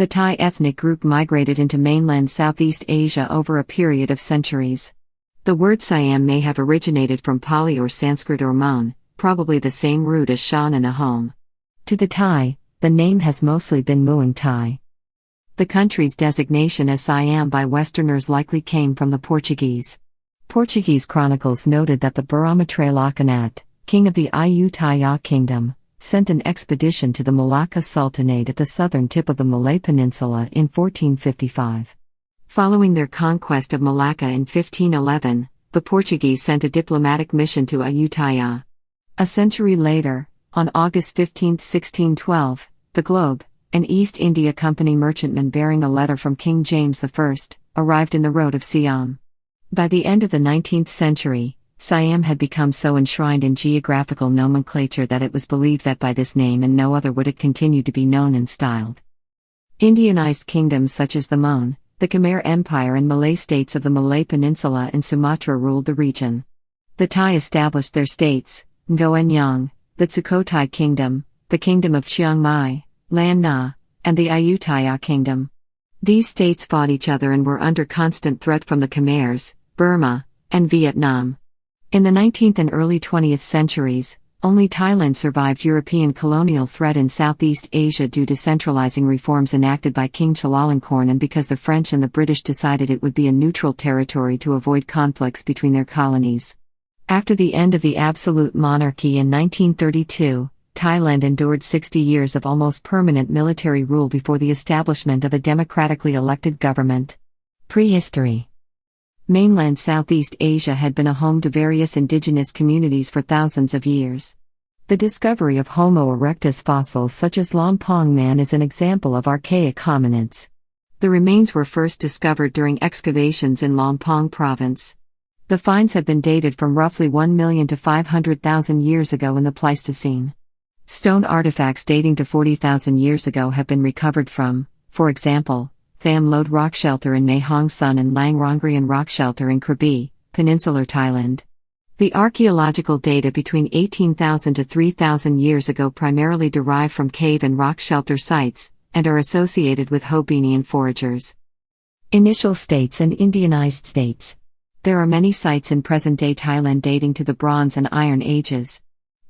The Thai ethnic group migrated into mainland Southeast Asia over a period of centuries. The word Siam may have originated from Pali or Sanskrit or Mon, probably the same root as Shan and Ahom. To the Thai, the name has mostly been Muang Thai. The country's designation as Siam by Westerners likely came from the Portuguese. Portuguese chronicles noted that the Buramatrailakanat, king of the Ayutthaya kingdom, sent an expedition to the Malacca Sultanate at the southern tip of the Malay Peninsula in 1455. Following their conquest of Malacca in 1511, the Portuguese sent a diplomatic mission to Ayutthaya. A century later, on August 15, 1612, the Globe, an East India Company merchantman bearing a letter from King James I, arrived in the road of Siam. By the end of the 19th century, Siam had become so enshrined in geographical nomenclature that it was believed that by this name and no other would it continue to be known and styled. Indianized kingdoms such as the Mon, the Khmer Empire and Malay states of the Malay Peninsula and Sumatra ruled the region. The Thai established their states, Ngoen Yang, the Sukhothai Kingdom, the Kingdom of Chiang Mai, Lan Na, and the Ayutthaya Kingdom. These states fought each other and were under constant threat from the Khmers, Burma, and Vietnam. In the 19th and early 20th centuries, only Thailand survived European colonial threat in Southeast Asia due to centralizing reforms enacted by King Chulalongkorn and because the French and the British decided it would be a neutral territory to avoid conflicts between their colonies. After the end of the absolute monarchy in 1932, Thailand endured 60 years of almost permanent military rule before the establishment of a democratically elected government. Prehistory. Mainland Southeast Asia had been a home to various indigenous communities for thousands of years. The discovery of Homo erectus fossils such as Lompong Man is an example of archaic hominids. The remains were first discovered during excavations in Lompong province. The finds have been dated from roughly 1 million to 500,000 years ago in the Pleistocene. Stone artifacts dating to 40,000 years ago have been recovered from, for example, Tham Lod Rock Shelter in Mae Hong Son and Lang Rongrian Rock Shelter in Krabi, Peninsular Thailand. The archaeological data between 18,000 to 3,000 years ago primarily derive from cave and rock shelter sites, and are associated with Hobenian foragers. Initial states and Indianized states. There are many sites in present-day Thailand dating to the Bronze and Iron Ages.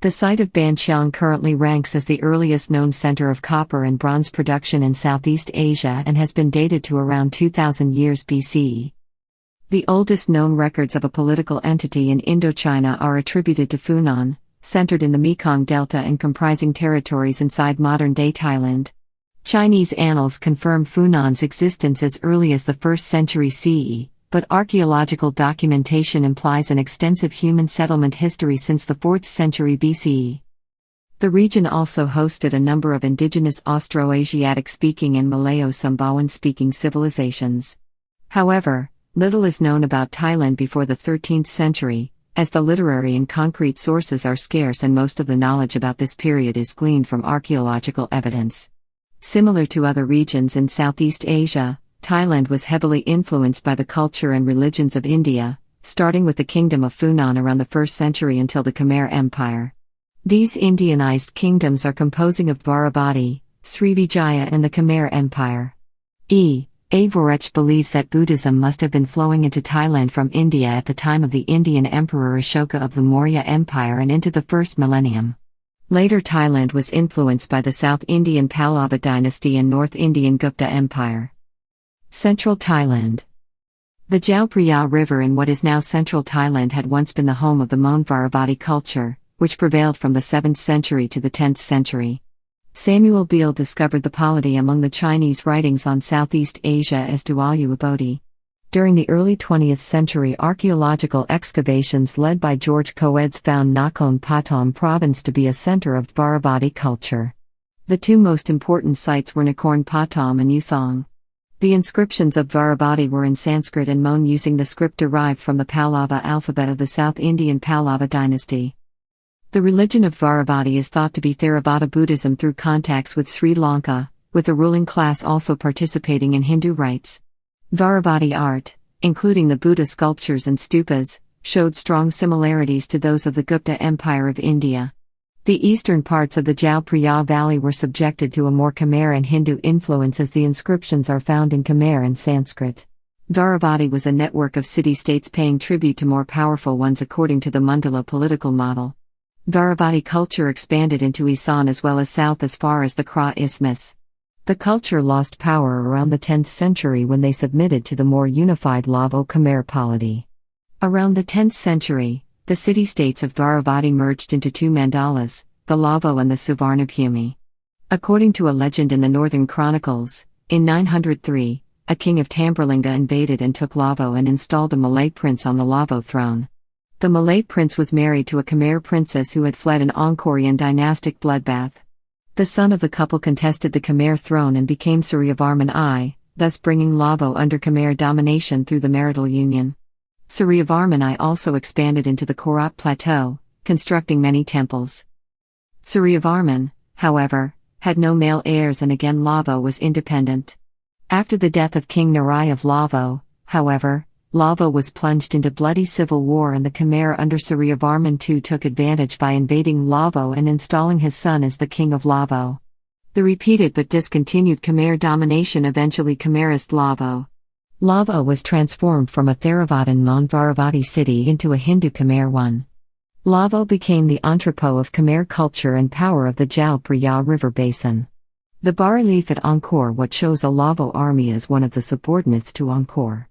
The site of Ban Chiang currently ranks as the earliest known center of copper and bronze production in Southeast Asia and has been dated to around 2000 years BCE. The oldest known records of a political entity in Indochina are attributed to Funan, centered in the Mekong Delta and comprising territories inside modern-day Thailand. Chinese annals confirm Funan's existence as early as the 1st century CE. But archaeological documentation implies an extensive human settlement history since the 4th century BCE. The region also hosted a number of indigenous Austroasiatic-speaking and Malayo-Sumbawan-speaking civilizations. However, little is known about Thailand before the 13th century, as the literary and concrete sources are scarce and most of the knowledge about this period is gleaned from archaeological evidence. Similar to other regions in Southeast Asia, Thailand was heavily influenced by the culture and religions of India, starting with the Kingdom of Funan around the 1st century until the Khmer Empire. These Indianized kingdoms are composing of Varabati, Srivijaya and the Khmer Empire. A. Vorech believes that Buddhism must have been flowing into Thailand from India at the time of the Indian Emperor Ashoka of the Maurya Empire and into the 1st millennium. Later Thailand was influenced by the South Indian Pallava dynasty and North Indian Gupta Empire. Central Thailand. The Chao Phraya River in what is now central Thailand had once been the home of the Mon Varabati culture, which prevailed from the 7th century to the 10th century. Samuel Beale discovered the polity among the Chinese writings on Southeast Asia as Duayu Abodi. During the early 20th century, archaeological excavations led by George Coedes found Nakhon Pathom province to be a center of Varabati culture. The two most important sites were Nakhon Pathom and Yuthong. The inscriptions of Varabati were in Sanskrit and Mon using the script derived from the Pallava alphabet of the South Indian Pallava dynasty. The religion of Varabati is thought to be Theravada Buddhism through contacts with Sri Lanka, with the ruling class also participating in Hindu rites. Varabati art, including the Buddha sculptures and stupas, showed strong similarities to those of the Gupta Empire of India. The eastern parts of the Chao Phraya Valley were subjected to a more Khmer and Hindu influence, as the inscriptions are found in Khmer and Sanskrit. Dvaravati was a network of city-states paying tribute to more powerful ones according to the Mandala political model. Dvaravati culture expanded into Isan as well as south as far as the Kra Isthmus. The culture lost power around the 10th century when they submitted to the more unified Lavo-Khmer polity. Around the 10th century, the city-states of Dvaravati merged into two mandalas, the Lavo and the Suvarnabhumi. According to a legend in the Northern Chronicles, in 903, a king of Tambralinga invaded and took Lavo and installed a Malay prince on the Lavo throne. The Malay prince was married to a Khmer princess who had fled an Angkorian dynastic bloodbath. The son of the couple contested the Khmer throne and became Suryavarman I, thus bringing Lavo under Khmer domination through the marital union. Suryavarman I also expanded into the Korat plateau, constructing many temples. Suryavarman, however, had no male heirs and again Lavo was independent. After the death of King Narai of Lavo, however, Lavo was plunged into bloody civil war and the Khmer under Suryavarman II took advantage by invading Lavo and installing his son as the king of Lavo. The repeated but discontinued Khmer domination eventually Khmerized Lavo. Lavo was transformed from a Theravadan Dvaravati city into a Hindu Khmer one. Lavo became the entrepot of Khmer culture and power of the Chao Phraya River basin. The bas-relief at Angkor Wat shows a Lavo army as one of the subordinates to Angkor.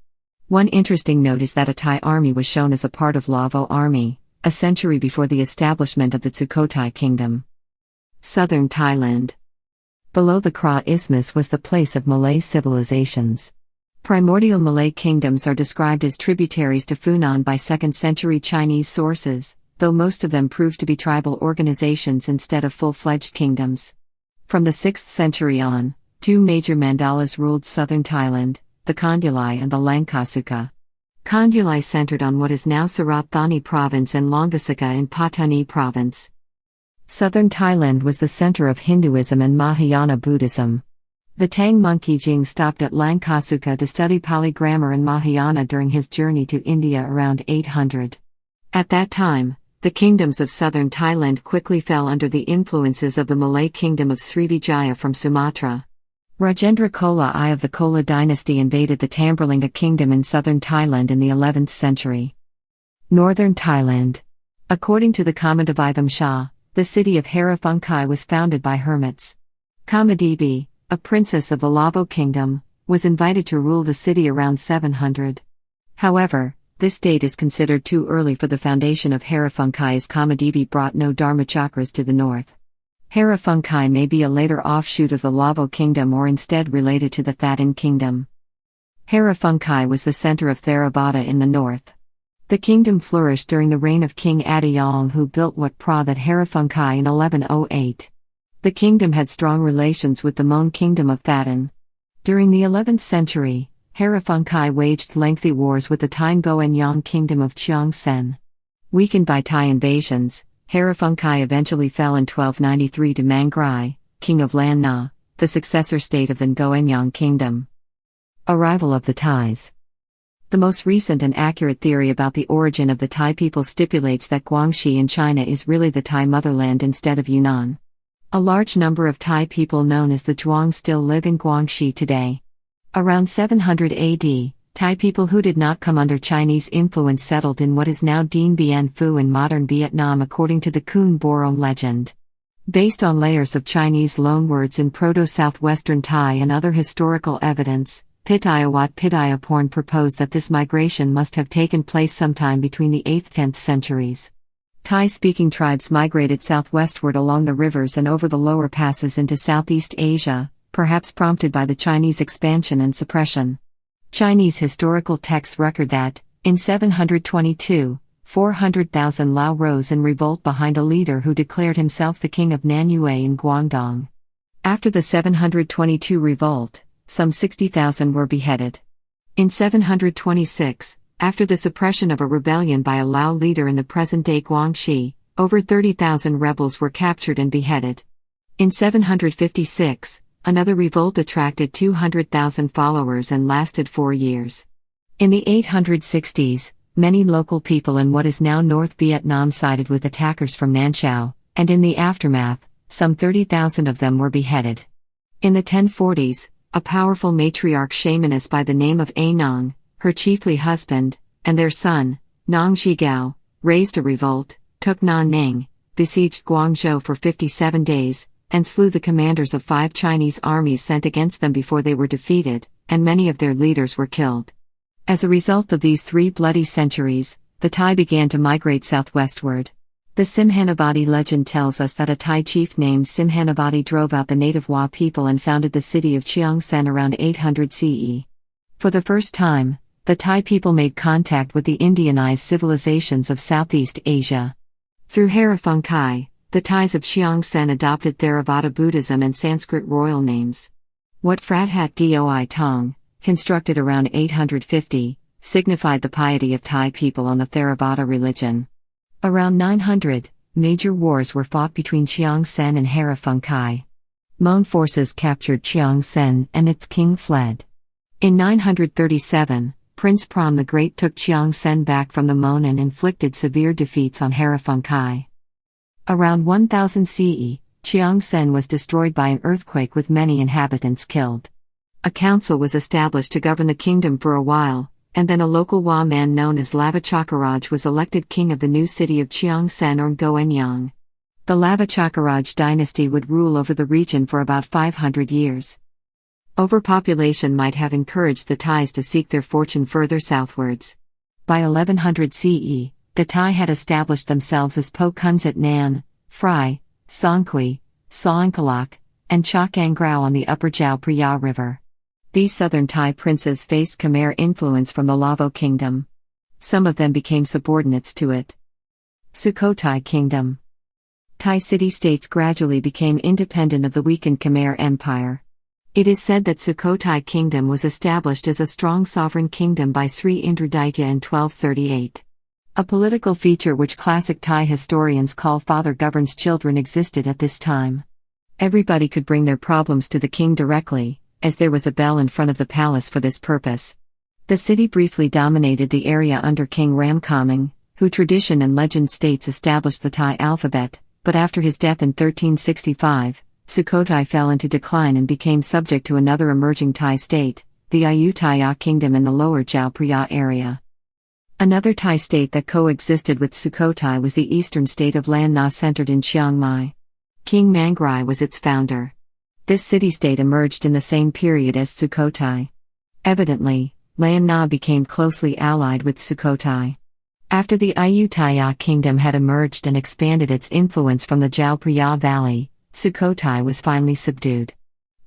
One interesting note is that a Thai army was shown as a part of Lavo army, a century before the establishment of the Sukhothai kingdom. Southern Thailand. Below the Kra Isthmus was the place of Malay civilizations. Primordial Malay kingdoms are described as tributaries to Funan by 2nd century Chinese sources, though most of them proved to be tribal organizations instead of full-fledged kingdoms. From the 6th century on, two major mandalas ruled southern Thailand, the Kondulai and the Langkasuka. Kondulai centered on what is now Surat Thani province and Longkasuka in Pattani province. Southern Thailand was the center of Hinduism and Mahayana Buddhism. The Tang monk Jing stopped at Langkasuka to study Pali grammar and Mahayana during his journey to India around 800. At that time, the kingdoms of southern Thailand quickly fell under the influences of the Malay kingdom of Srivijaya from Sumatra. Rajendra Chola I of the Chola dynasty invaded the Tambralinga kingdom in southern Thailand in the 11th century. Northern Thailand. According to the Kamadevivamsha Shah, the city of Haraphunkai was founded by hermits. Kamadevi, a princess of the Lavo kingdom, was invited to rule the city around 700. However, this date is considered too early for the foundation of Haraphunkai as Kamadevi brought no dharmachakras to the north. Haraphunkai may be a later offshoot of the Lavo kingdom or instead related to the Thatan kingdom. Haraphunkai was the center of Theravada in the north. The kingdom flourished during the reign of King Adiyong, who built Wat Phra at Haraphunkai in 1108. The kingdom had strong relations with the Mon kingdom of Thatan. During the 11th century, Haraphunkai waged lengthy wars with the Thai Goanyang kingdom of Cheong Sen. Weakened by Thai invasions, Haraphunkai eventually fell in 1293 to Mangrai, king of Lan Na, the successor state of the Goanyang kingdom. Arrival of the Thais. The most recent and accurate theory about the origin of the Thai people stipulates that Guangxi in China is really the Thai motherland instead of Yunnan. A large number of Thai people known as the Zhuang still live in Guangxi today. Around 700 AD, Thai people who did not come under Chinese influence settled in what is now Dien Bien Phu in modern Vietnam according to the Khun Borom legend. Based on layers of Chinese loanwords in Proto-Southwestern Thai and other historical evidence, Pitayawat Pidayaporn proposed that this migration must have taken place sometime between the 8th–10th centuries. Thai-speaking tribes migrated southwestward along the rivers and over the lower passes into Southeast Asia, perhaps prompted by the Chinese expansion and suppression. Chinese historical texts record that, in 722, 400,000 Lao rose in revolt behind a leader who declared himself the king of Nanyue in Guangdong. After the 722 revolt, some 60,000 were beheaded. In 726, after the suppression of a rebellion by a Lao leader in the present-day Guangxi, over 30,000 rebels were captured and beheaded. In 756, another revolt attracted 200,000 followers and lasted 4 years. In the 860s, many local people in what is now North Vietnam sided with attackers from Nan Chau, and in the aftermath, some 30,000 of them were beheaded. In the 1040s, a powerful matriarch shamaness by the name of A Nong, her chiefly husband, and their son, Nong Zhigao, raised a revolt, took Nanning, besieged Guangzhou for 57 days, and slew the commanders of 5 Chinese armies sent against them before they were defeated, and many of their leaders were killed. As a result of these 3 bloody centuries, the Thai began to migrate southwestward. The Simhanavati legend tells us that a Thai chief named Simhanavati drove out the native Wa people and founded the city of Cheongshen around 800 CE. For the first time, the Thai people made contact with the Indianized civilizations of Southeast Asia. Through Haraphangkai, the Thais of Cheongshen adopted Theravada Buddhism and Sanskrit royal names. Wat Phrat Doi Tong, constructed around 850, signified the piety of Thai people on the Theravada religion. Around 900, major wars were fought between Cheongshen and Haraphangkai. Mon forces captured Cheongshen and its king fled. In 937, Prince Pram the Great took Cheongshen back from the Mon and inflicted severe defeats on Haraphangkai. Around 1000 CE, Cheongshen was destroyed by an earthquake with many inhabitants killed. A council was established to govern the kingdom for a while, and then a local Wa man known as Lavachakaraj was elected king of the new city of Cheongshen or Goenyang. The Lavachakaraj dynasty would rule over the region for about 500 years. Overpopulation might have encouraged the Thais to seek their fortune further southwards. By 1100 CE, the Thai had established themselves as Po Kunzat Nan, Phrai, Songkhui, Saongkalak, and Chakangrao on the upper Chao Phraya River. These southern Thai princes faced Khmer influence from the Lavo kingdom. Some of them became subordinates to it. Sukhothai Kingdom. Thai city-states gradually became independent of the weakened Khmer Empire. It is said that Sukhothai Kingdom was established as a strong sovereign kingdom by Sri Indraditya in 1238. A political feature which classic Thai historians call father governs children existed at this time. Everybody could bring their problems to the king directly, as there was a bell in front of the palace for this purpose. The city briefly dominated the area under King Ramkhamhaeng, who tradition and legend states established the Thai alphabet, but after his death in 1365, Sukhothai fell into decline and became subject to another emerging Thai state, the Ayutthaya Kingdom in the lower Chao Phraya area. Another Thai state that coexisted with Sukhothai was the eastern state of Lan Na centered in Chiang Mai. King Mangrai was its founder. This city-state emerged in the same period as Sukhothai. Evidently, Lan Na became closely allied with Sukhothai. After the Ayutthaya kingdom had emerged and expanded its influence from the Chao Phraya Valley, Sukhothai was finally subdued.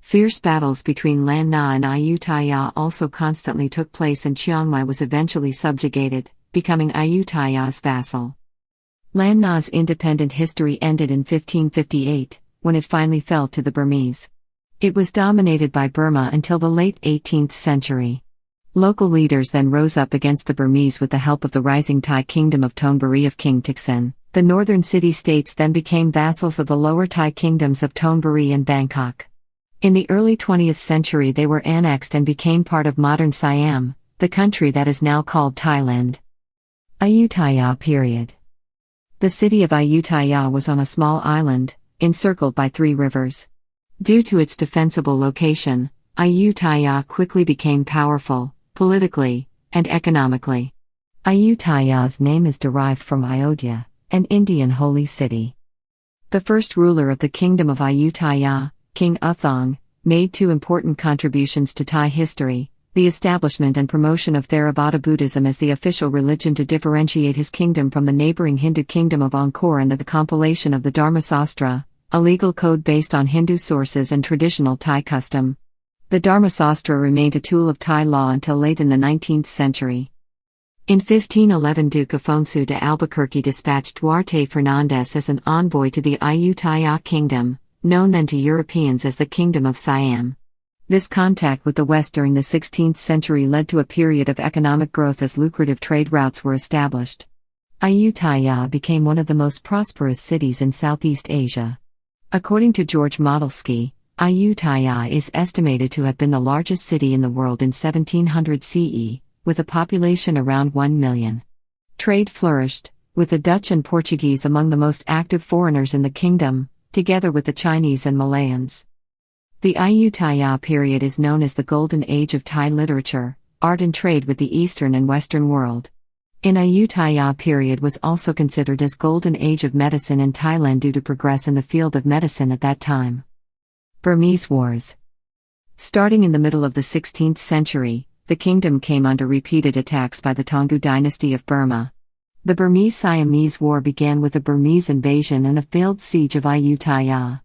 Fierce battles between Lan Na and Ayutthaya also constantly took place, and Chiang Mai was eventually subjugated, becoming Ayutthaya's vassal. Lan Na's independent history ended in 1558, when it finally fell to the Burmese. It was dominated by Burma until the late 18th century. Local leaders then rose up against the Burmese with the help of the rising Thai kingdom of Thonburi of King Thaksin. The northern city-states then became vassals of the lower Thai kingdoms of Thonburi and Bangkok. In the early 20th century they were annexed and became part of modern Siam, the country that is now called Thailand. Ayutthaya period. The city of Ayutthaya was on a small island, encircled by 3 rivers. Due to its defensible location, Ayutthaya quickly became powerful, politically, and economically. Ayutthaya's name is derived from Ayodhya, an Indian holy city. The first ruler of the kingdom of Ayutthaya, King Uthong, made 2 important contributions to Thai history: the establishment and promotion of Theravada Buddhism as the official religion to differentiate his kingdom from the neighboring Hindu kingdom of Angkor, and the compilation of the Dharmasastra, a legal code based on Hindu sources and traditional Thai custom. The Dharmasastra remained a tool of Thai law until late in the 19th century. In 1511, Duke Afonso de Albuquerque dispatched Duarte Fernandez as an envoy to the Ayutthaya kingdom, known then to Europeans as the Kingdom of Siam. This contact with the West during the 16th century led to a period of economic growth as lucrative trade routes were established. Ayutthaya became one of the most prosperous cities in Southeast Asia. According to George Modelsky, Ayutthaya is estimated to have been the largest city in the world in 1700 CE, with a population around 1 million. Trade flourished, with the Dutch and Portuguese among the most active foreigners in the kingdom, together with the Chinese and Malayans. The Ayutthaya period is known as the Golden Age of Thai literature, art and trade with the Eastern and Western world. In Ayutthaya period was also considered as Golden Age of medicine in Thailand due to progress in the field of medicine at that time. Burmese Wars. Starting in the middle of the 16th century, the kingdom came under repeated attacks by the Taungoo dynasty of Burma. The Burmese-Siamese War began with a Burmese invasion and a failed siege of Ayutthaya.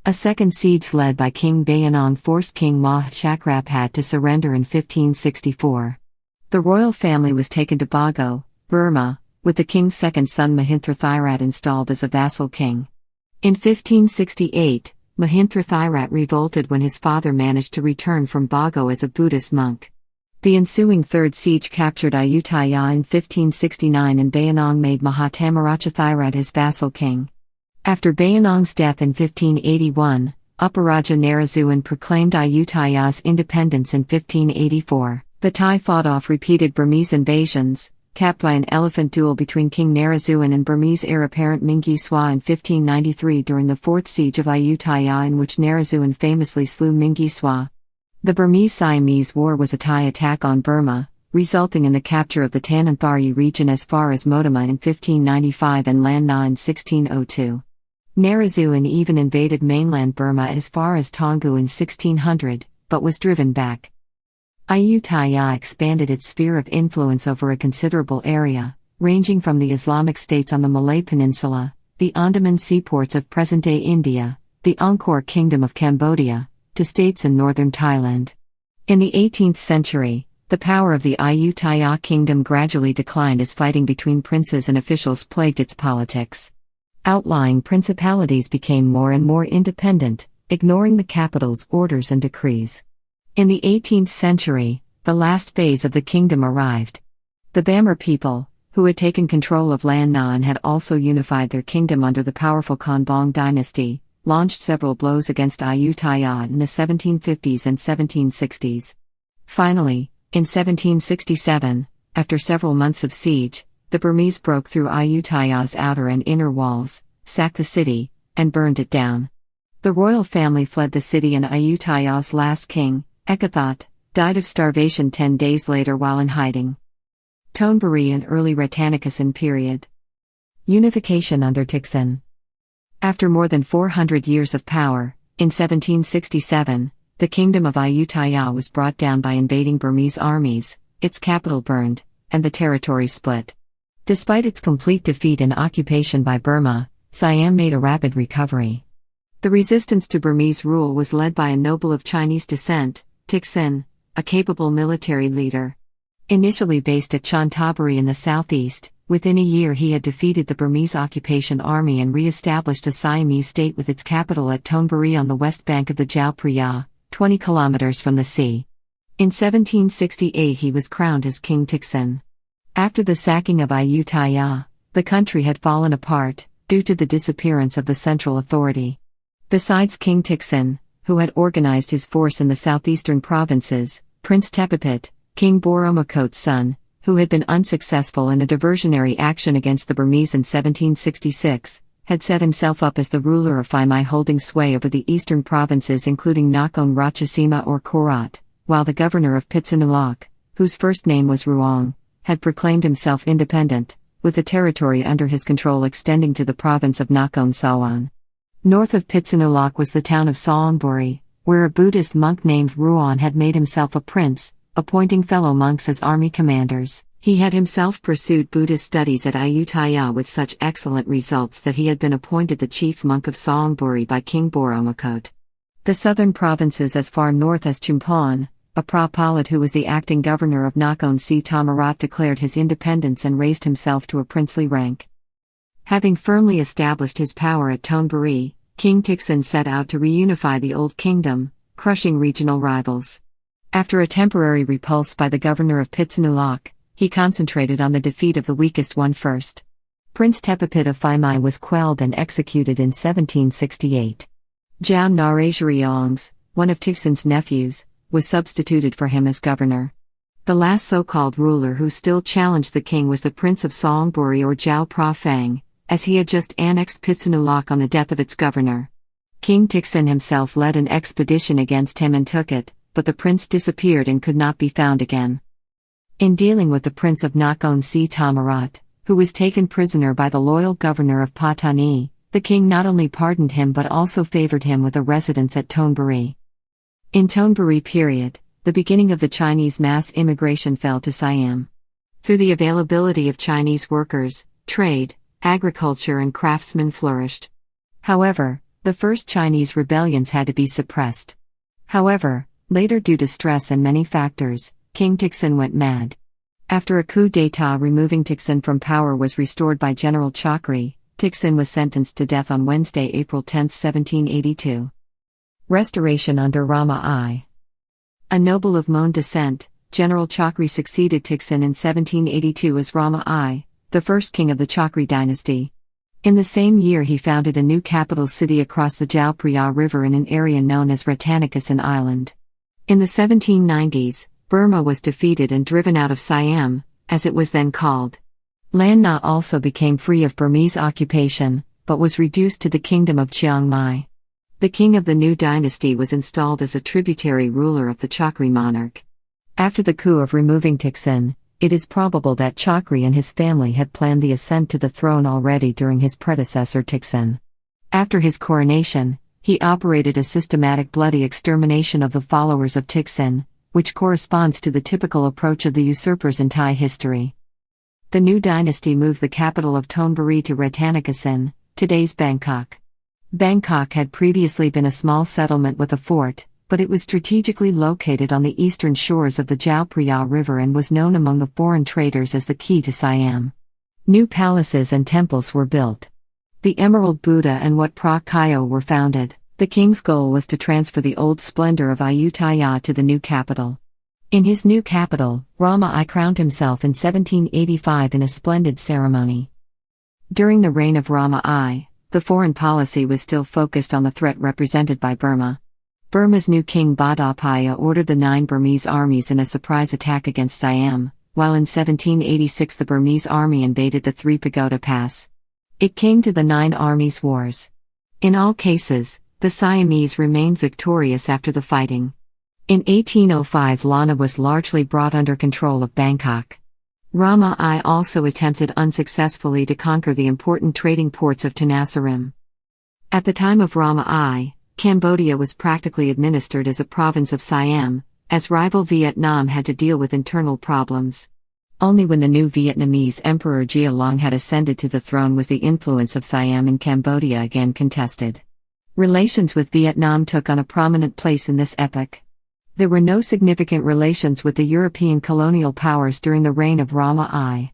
A second siege led by King Bayanong forced King Mah Chakraphat to surrender in 1564. The royal family was taken to Bago, Burma, with the king's second son Mahinthrathirat installed as a vassal king. In 1568, Mahinthrathirat revolted when his father managed to return from Bago as a Buddhist monk. The ensuing third siege captured Ayutthaya in 1569 and Bayanong made Mahatamaratchathirat his vassal king. After Bayanong's death in 1581, Upparaja Narazuan proclaimed Ayutthaya's independence in 1584. The Thai fought off repeated Burmese invasions, capped by an elephant duel between King Narazuan and Burmese heir apparent Mingi Swa in 1593 during the Fourth Siege of Ayutthaya, in which Narazuan famously slew Mingi Swa. The Burmese-Siamese War was a Thai attack on Burma, resulting in the capture of the Tananthari region as far as Modama in 1595 and Lan Na in 1602. Narazuan even invaded mainland Burma as far as Taungoo in 1600, but was driven back. Ayutthaya expanded its sphere of influence over a considerable area, ranging from the Islamic states on the Malay Peninsula, the Andaman seaports of present-day India, the Angkor Kingdom of Cambodia, to states in northern Thailand. In the 18th century, the power of the Ayutthaya kingdom gradually declined as fighting between princes and officials plagued its politics. Outlying principalities became more and more independent, ignoring the capital's orders and decrees. In the 18th century, the last phase of the kingdom arrived. The Bamar people, who had taken control of Lan Na and had also unified their kingdom under the powerful Konbaung dynasty, launched several blows against Ayutthaya in the 1750s and 1760s. Finally, in 1767, after several months of siege, the Burmese broke through Ayutthaya's outer and inner walls, sacked the city, and burned it down. The royal family fled the city and Ayutthaya's last king, Ekathat, died of starvation 10 days later while in hiding. Thonburi and early Rattanakosin period. Unification under Thaksin. After more than 400 years of power, in 1767, the kingdom of Ayutthaya was brought down by invading Burmese armies, its capital burned, and the territory split. Despite its complete defeat and occupation by Burma, Siam made a rapid recovery. The resistance to Burmese rule was led by a noble of Chinese descent, Thaksin, a capable military leader. Initially based at Chanthaburi in the southeast, within a year he had defeated the Burmese occupation army and re-established a Siamese state with its capital at Thonburi on the west bank of the Chao Phraya, 20 kilometers from the sea. In 1768 he was crowned as King Thaksin. After the sacking of Ayutthaya, the country had fallen apart, due to the disappearance of the central authority. Besides King Thaksin, who had organized his force in the southeastern provinces, Prince Tepapit, King Boromakot's son, who had been unsuccessful in a diversionary action against the Burmese in 1766, had set himself up as the ruler of Phai Mai, holding sway over the eastern provinces including Nakhon Ratchasima or Korat, while the governor of Phitsanulok, whose first name was Ruang, had proclaimed himself independent, with the territory under his control extending to the province of Nakhon Sawan. North of Phitsanulok was the town of Saongburi, where a Buddhist monk named Ruan had made himself a prince, appointing fellow monks as army commanders. He had himself pursued Buddhist studies at Ayutthaya with such excellent results that he had been appointed the chief monk of Saongburi by King Boromakot. The southern provinces as far north as Chumpon, a Prapalat who was the acting governor of Nakhon Si Thammarat declared his independence and raised himself to a princely rank. Having firmly established his power at Thonburi, King Thaksin set out to reunify the old kingdom, crushing regional rivals. After a temporary repulse by the governor of Phitsanulok, he concentrated on the defeat of the weakest one first. Prince Tepapit of Phai Mai was quelled and executed in 1768. Jao Narejariongse, one of Thaksin's nephews, was substituted for him as governor. The last so-called ruler who still challenged the king was the Prince of Songbury or Zhao Prafang, as he had just annexed Pitsanulok on the death of its governor. King Tixin himself led an expedition against him and took it, but the prince disappeared and could not be found again. In dealing with the Prince of Nakhon Si Thammarat, who was taken prisoner by the loyal governor of Pattani, the king not only pardoned him but also favored him with a residence at Thonburi. In Thonburi period, the beginning of the Chinese mass immigration fell to Siam. Through the availability of Chinese workers, trade, agriculture and craftsmen flourished. However, the first Chinese rebellions had to be suppressed. However, later due to stress and many factors, King Tixin went mad. After a coup d'état removing Tixin from power was restored by General Chakri, Tixin was sentenced to death on Wednesday, April 10, 1782. Restoration under Rama I. A noble of Mon descent, General Chakri succeeded Tixin in 1782 as Rama I, the first king of the Chakri dynasty. In the same year he founded a new capital city across the Chao Phraya River in an area known as Rattanakosin Island. In the 1790s, Burma was defeated and driven out of Siam, as it was then called. Lan Na also became free of Burmese occupation, but was reduced to the kingdom of Chiang Mai. The king of the new dynasty was installed as a tributary ruler of the Chakri monarch. After the coup of removing Tixin, it is probable that Chakri and his family had planned the ascent to the throne already during his predecessor Tixin. After his coronation, he operated a systematic bloody extermination of the followers of Tixin, which corresponds to the typical approach of the usurpers in Thai history. The new dynasty moved the capital of Thonburi to Rattanakosin, today's Bangkok. Bangkok had previously been a small settlement with a fort, but it was strategically located on the eastern shores of the Chao Phraya River and was known among the foreign traders as the key to Siam. New palaces and temples were built. The Emerald Buddha and Wat Phra Kaeo were founded. The king's goal was to transfer the old splendor of Ayutthaya to the new capital. In his new capital, Rama I crowned himself in 1785 in a splendid ceremony. During the reign of Rama I, the foreign policy was still focused on the threat represented by Burma. Burma's new king Bhattapaya ordered the 9 Burmese armies in a surprise attack against Siam, while in 1786 the Burmese army invaded the Three Pagoda Pass. It came to the 9 armies' wars. In all cases, the Siamese remained victorious after the fighting. In 1805 Lana was largely brought under control of Bangkok. Rama I also attempted unsuccessfully to conquer the important trading ports of Tenasserim. At the time of Rama I, Cambodia was practically administered as a province of Siam, as rival Vietnam had to deal with internal problems. Only when the new Vietnamese Emperor Gia Long had ascended to the throne was the influence of Siam in Cambodia again contested. Relations with Vietnam took on a prominent place in this epoch. There were no significant relations with the European colonial powers during the reign of Rama I.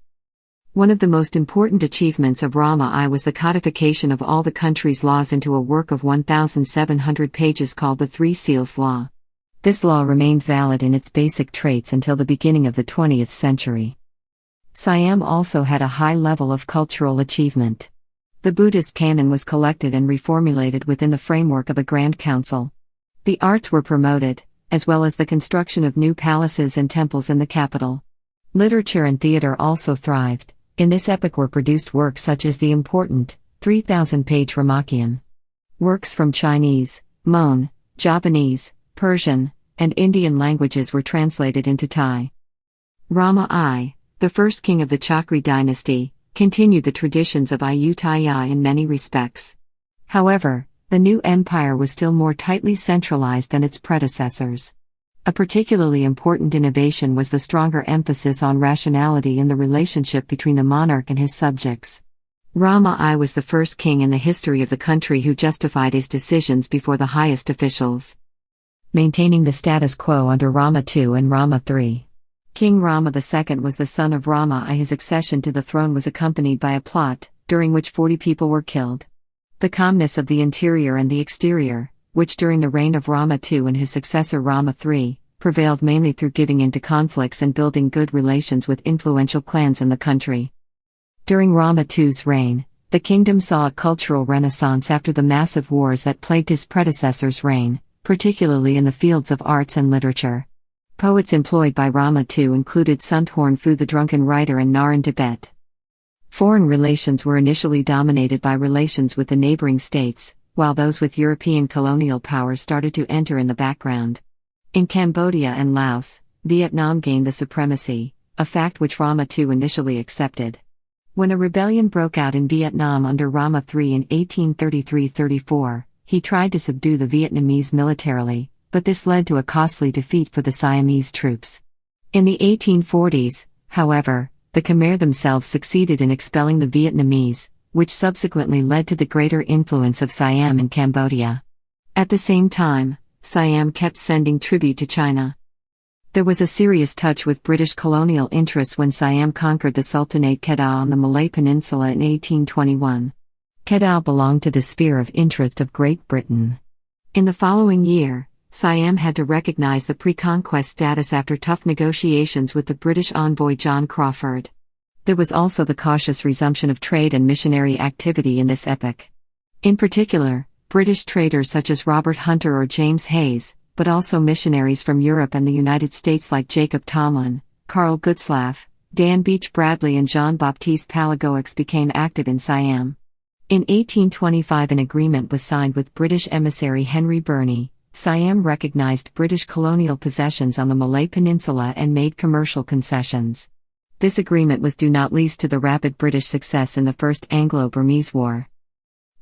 One of the most important achievements of Rama I was the codification of all the country's laws into a work of 1,700 pages called the Three Seals Law. This law remained valid in its basic traits until the beginning of the 20th century. Siam also had a high level of cultural achievement. The Buddhist canon was collected and reformulated within the framework of a Grand Council. The arts were promoted, as well as the construction of new palaces and temples in the capital. Literature and theater also thrived. In this epoch were produced works such as the important 3,000-page Ramakien. Works from Chinese, Mon, Japanese, Persian, and Indian languages were translated into Thai. Rama I, the first king of the Chakri dynasty, continued the traditions of Ayutthaya in many respects. However, the new empire was still more tightly centralized than its predecessors. A particularly important innovation was the stronger emphasis on rationality in the relationship between the monarch and his subjects. Rama I was the first king in the history of the country who justified his decisions before the highest officials. Maintaining the status quo under Rama II and Rama III. King Rama II was the son of Rama I. His accession to the throne was accompanied by a plot, during which 40 people were killed. The calmness of the interior and the exterior, which during the reign of Rama II and his successor Rama III, prevailed mainly through giving in to conflicts and building good relations with influential clans in the country. During Rama II's reign, the kingdom saw a cultural renaissance after the massive wars that plagued his predecessor's reign, particularly in the fields of arts and literature. Poets employed by Rama II included Sunthorn Fu the drunken writer and Naran Tibet. Foreign relations were initially dominated by relations with the neighboring states, while those with European colonial powers started to enter in the background. In Cambodia and Laos, Vietnam gained the supremacy, a fact which Rama II initially accepted. When a rebellion broke out in Vietnam under Rama III in 1833-34, he tried to subdue the Vietnamese militarily, but this led to a costly defeat for the Siamese troops. In the 1840s, however, the Khmer themselves succeeded in expelling the Vietnamese, which subsequently led to the greater influence of Siam in Cambodia. At the same time, Siam kept sending tribute to China. There was a serious touch with British colonial interests when Siam conquered the Sultanate Kedah on the Malay Peninsula in 1821. Kedah belonged to the sphere of interest of Great Britain. In the following year, Siam had to recognize the pre-conquest status after tough negotiations with the British envoy John Crawford. There was also the cautious resumption of trade and missionary activity in this epoch. In particular, British traders such as Robert Hunter or James Hayes, but also missionaries from Europe and the United States like Jacob Tomlin, Carl Gutzlaff, Dan Beach Bradley and Jean-Baptiste Palagoix became active in Siam. In 1825 an agreement was signed with British emissary Henry Burney. Siam recognized British colonial possessions on the Malay Peninsula and made commercial concessions. This agreement was due not least to the rapid British success in the First Anglo-Burmese War.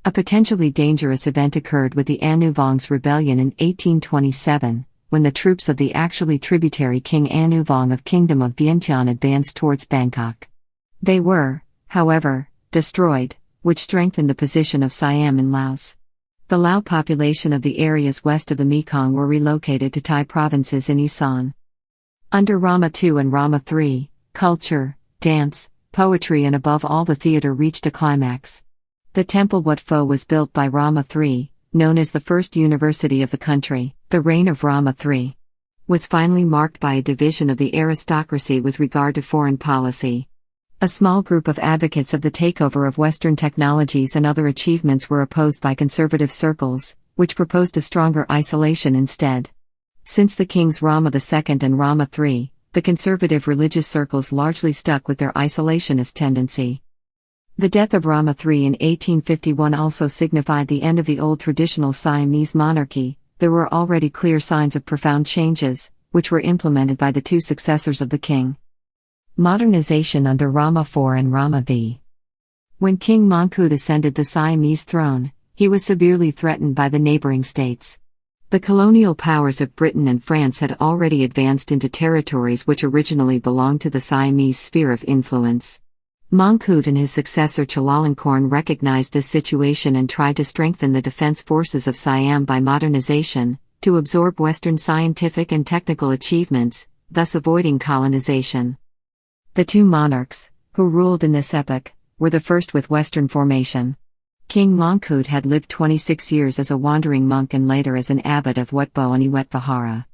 A potentially dangerous event occurred with the Anu Vong's rebellion in 1827, when the troops of the actually tributary King Anu Vong of Kingdom of Vientiane advanced towards Bangkok. They were, however, destroyed, which strengthened the position of Siam in Laos. The Lao population of the areas west of the Mekong were relocated to Thai provinces in Isan. Under Rama II and Rama III, culture, dance, poetry and above all the theatre reached a climax. The Temple Wat Pho was built by Rama III, known as the first university of the country. The reign of Rama III was finally marked by a division of the aristocracy with regard to foreign policy. A small group of advocates of the takeover of Western technologies and other achievements were opposed by conservative circles, which proposed a stronger isolation instead. Since the kings Rama II and Rama III, the conservative religious circles largely stuck with their isolationist tendency. The death of Rama III in 1851 also signified the end of the old traditional Siamese monarchy. There were already clear signs of profound changes, which were implemented by the two successors of the king. Modernization under Rama IV and Rama V. When King Mongkut ascended the Siamese throne, he was severely threatened by the neighboring states. The colonial powers of Britain and France had already advanced into territories which originally belonged to the Siamese sphere of influence. Mongkut and his successor Chulalongkorn recognized this situation and tried to strengthen the defense forces of Siam by modernization, to absorb Western scientific and technical achievements, thus avoiding colonization. The two monarchs, who ruled in this epoch, were the first with Western formation. King Mongkut had lived 26 years as a wandering monk and later as an abbot of Wat Pho and Iwet Vihara.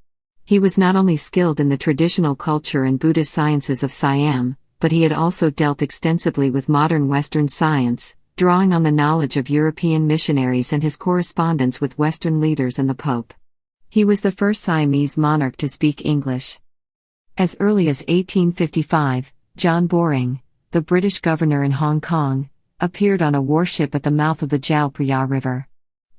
He was not only skilled in the traditional culture and Buddhist sciences of Siam, but he had also dealt extensively with modern Western science, drawing on the knowledge of European missionaries and his correspondence with Western leaders and the Pope. He was the first Siamese monarch to speak English. As early as 1855, John Boring, the British governor in Hong Kong, appeared on a warship at the mouth of the Chao Phraya River.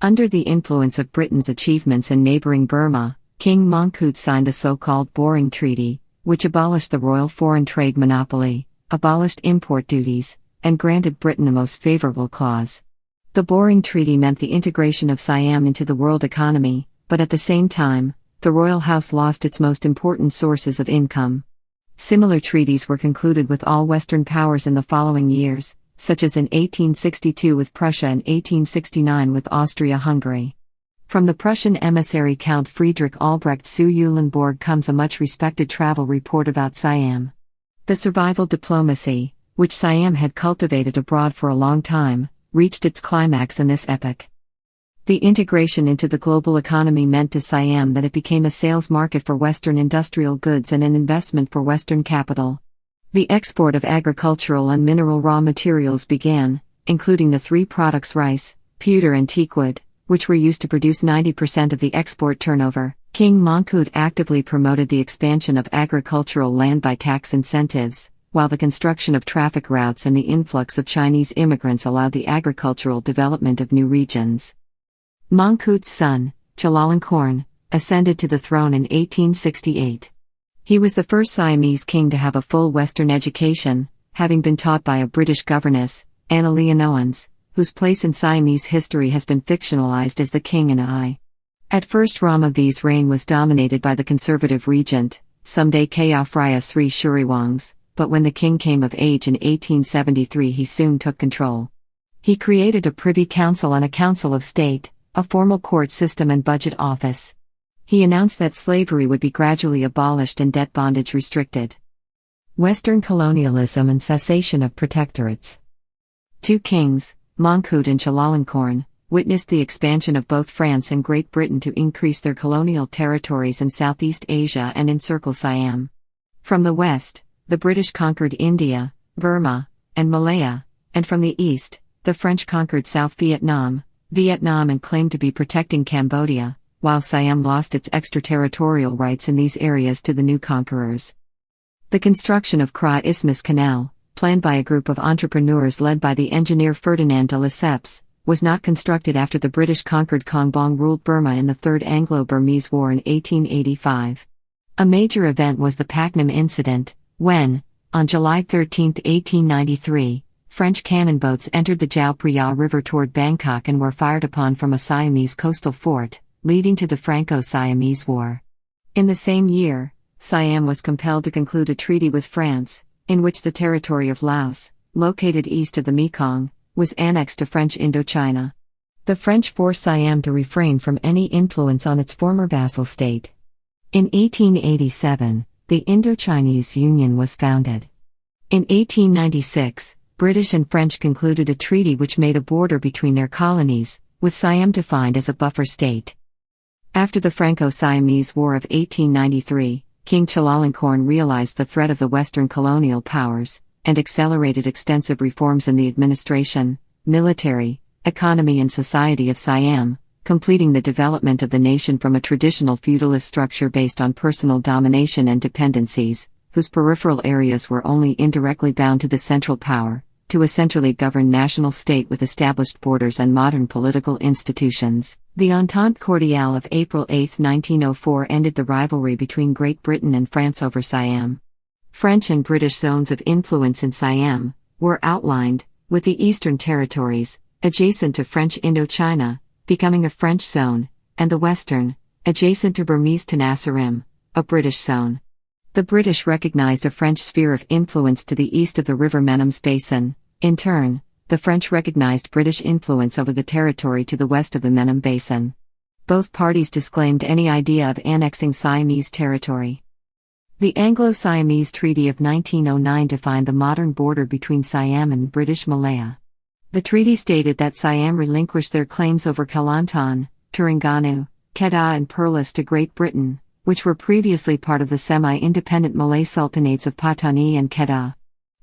Under the influence of Britain's achievements in neighboring Burma, King Mongkut signed the so-called Boring Treaty, which abolished the royal foreign trade monopoly, abolished import duties, and granted Britain a most favorable clause. The Boring Treaty meant the integration of Siam into the world economy, but at the same time, the royal house lost its most important sources of income. Similar treaties were concluded with all Western powers in the following years, such as in 1862 with Prussia and 1869 with Austria-Hungary. From the Prussian emissary Count Friedrich Albrecht zu Eulenburg comes a much-respected travel report about Siam. The survival diplomacy, which Siam had cultivated abroad for a long time, reached its climax in this epoch. The integration into the global economy meant to Siam that it became a sales market for Western industrial goods and an investment for Western capital. The export of agricultural and mineral raw materials began, including the three products rice, pewter and teakwood, which were used to produce 90% of the export turnover. King Mongkut actively promoted the expansion of agricultural land by tax incentives, while the construction of traffic routes and the influx of Chinese immigrants allowed the agricultural development of new regions. Mongkut's son, Chulalongkorn, ascended to the throne in 1868. He was the first Siamese king to have a full Western education, having been taught by a British governess, Anna Leonowens, whose place in Siamese history has been fictionalized as the King and I. At first Ramavi's reign was dominated by the conservative regent, Sumde Kayafraya Sri Shuriwangs, but when the king came of age in 1873 he soon took control. He created a Privy Council and a Council of State, a formal court system and budget office. He announced that slavery would be gradually abolished and debt bondage restricted. Western colonialism and cessation of protectorates. Two kings, Mongkut and Chulalongkorn, witnessed the expansion of both France and Great Britain to increase their colonial territories in Southeast Asia and encircle Siam. From the west, the British conquered India, Burma, and Malaya, and from the east, the French conquered South Vietnam, and claimed to be protecting Cambodia, while Siam lost its extraterritorial rights in these areas to the new conquerors. The construction of Kra Isthmus Canal, planned by a group of entrepreneurs led by the engineer Ferdinand de Lesseps, was not constructed after the British conquered Kongbong ruled Burma in the Third Anglo-Burmese War in 1885. A major event was the Paknam Incident, when, on July 13, 1893, French cannon boats entered the Chao Phraya River toward Bangkok and were fired upon from a Siamese coastal fort, leading to the Franco-Siamese War. In the same year, Siam was compelled to conclude a treaty with France, in which the territory of Laos, located east of the Mekong, was annexed to French Indochina. The French forced Siam to refrain from any influence on its former vassal state. In 1887, the Indochinese Union was founded. In 1896, British and French concluded a treaty which made a border between their colonies, with Siam defined as a buffer state. After the Franco-Siamese War of 1893, King Chulalongkorn realized the threat of the Western colonial powers, and accelerated extensive reforms in the administration, military, economy and society of Siam, completing the development of the nation from a traditional feudalist structure based on personal domination and dependencies, whose peripheral areas were only indirectly bound to the central power, to a centrally governed national state with established borders and modern political institutions. The Entente Cordiale of April 8, 1904 ended the rivalry between Great Britain and France over Siam. French and British zones of influence in Siam were outlined, with the Eastern Territories, adjacent to French Indochina, becoming a French zone, and the Western, adjacent to Burmese Tenasserim, a British zone. The British recognized a French sphere of influence to the east of the River Menem's basin. In turn, the French recognized British influence over the territory to the west of the Menem Basin. Both parties disclaimed any idea of annexing Siamese territory. The Anglo-Siamese Treaty of 1909 defined the modern border between Siam and British Malaya. The treaty stated that Siam relinquished their claims over Kelantan, Terengganu, Kedah and Perlis to Great Britain, which were previously part of the semi-independent Malay sultanates of Patani and Kedah.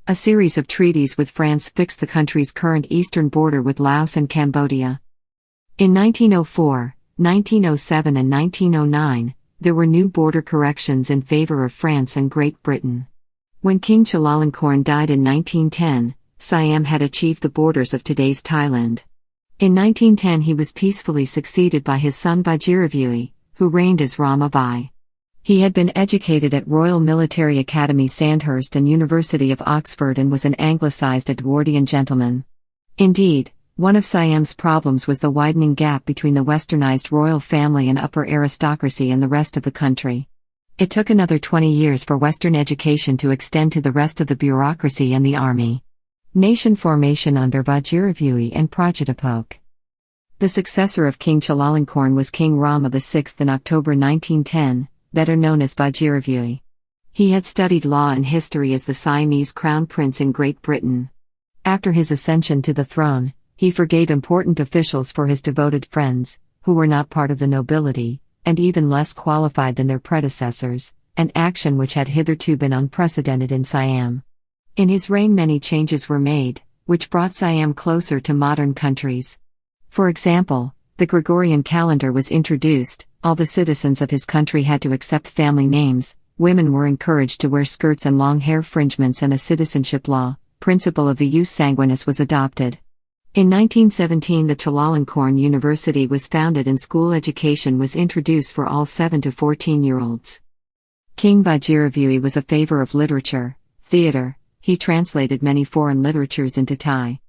A series of treaties with France fixed the country's current eastern border with Laos and Cambodia. In 1904, 1907 and 1909, there were new border corrections in favor of France and Great Britain. When King Chulalongkorn died in 1910, Siam had achieved the borders of today's Thailand. In 1910 he was peacefully succeeded by his son Vajirabhui, who reigned as Rama VI. He had been educated at Royal Military Academy Sandhurst and University of Oxford and was an Anglicized Edwardian gentleman. Indeed, one of Siam's problems was the widening gap between the westernized royal family and upper aristocracy and the rest of the country. It took another 20 years for Western education to extend to the rest of the bureaucracy and the army. Nation formation under Vajirabhui and Prajatapok. The successor of King Chulalongkorn was King Rama VI in October 1910, better known as Vajirabhui. He had studied law and history as the Siamese crown prince in Great Britain. After his ascension to the throne, he forgave important officials for his devoted friends, who were not part of the nobility, and even less qualified than their predecessors, an action which had hitherto been unprecedented in Siam. In his reign many changes were made, which brought Siam closer to modern countries. For example, the Gregorian calendar was introduced, all the citizens of his country had to accept family names, women were encouraged to wear skirts and long hair fringements, and a citizenship law, principle of the jus sanguinis, was adopted. In 1917 the Chulalongkorn University was founded and school education was introduced for all 7 to 14-year-olds. King Vajirabhui was a favor of literature, theatre. He translated many foreign literatures into Thai.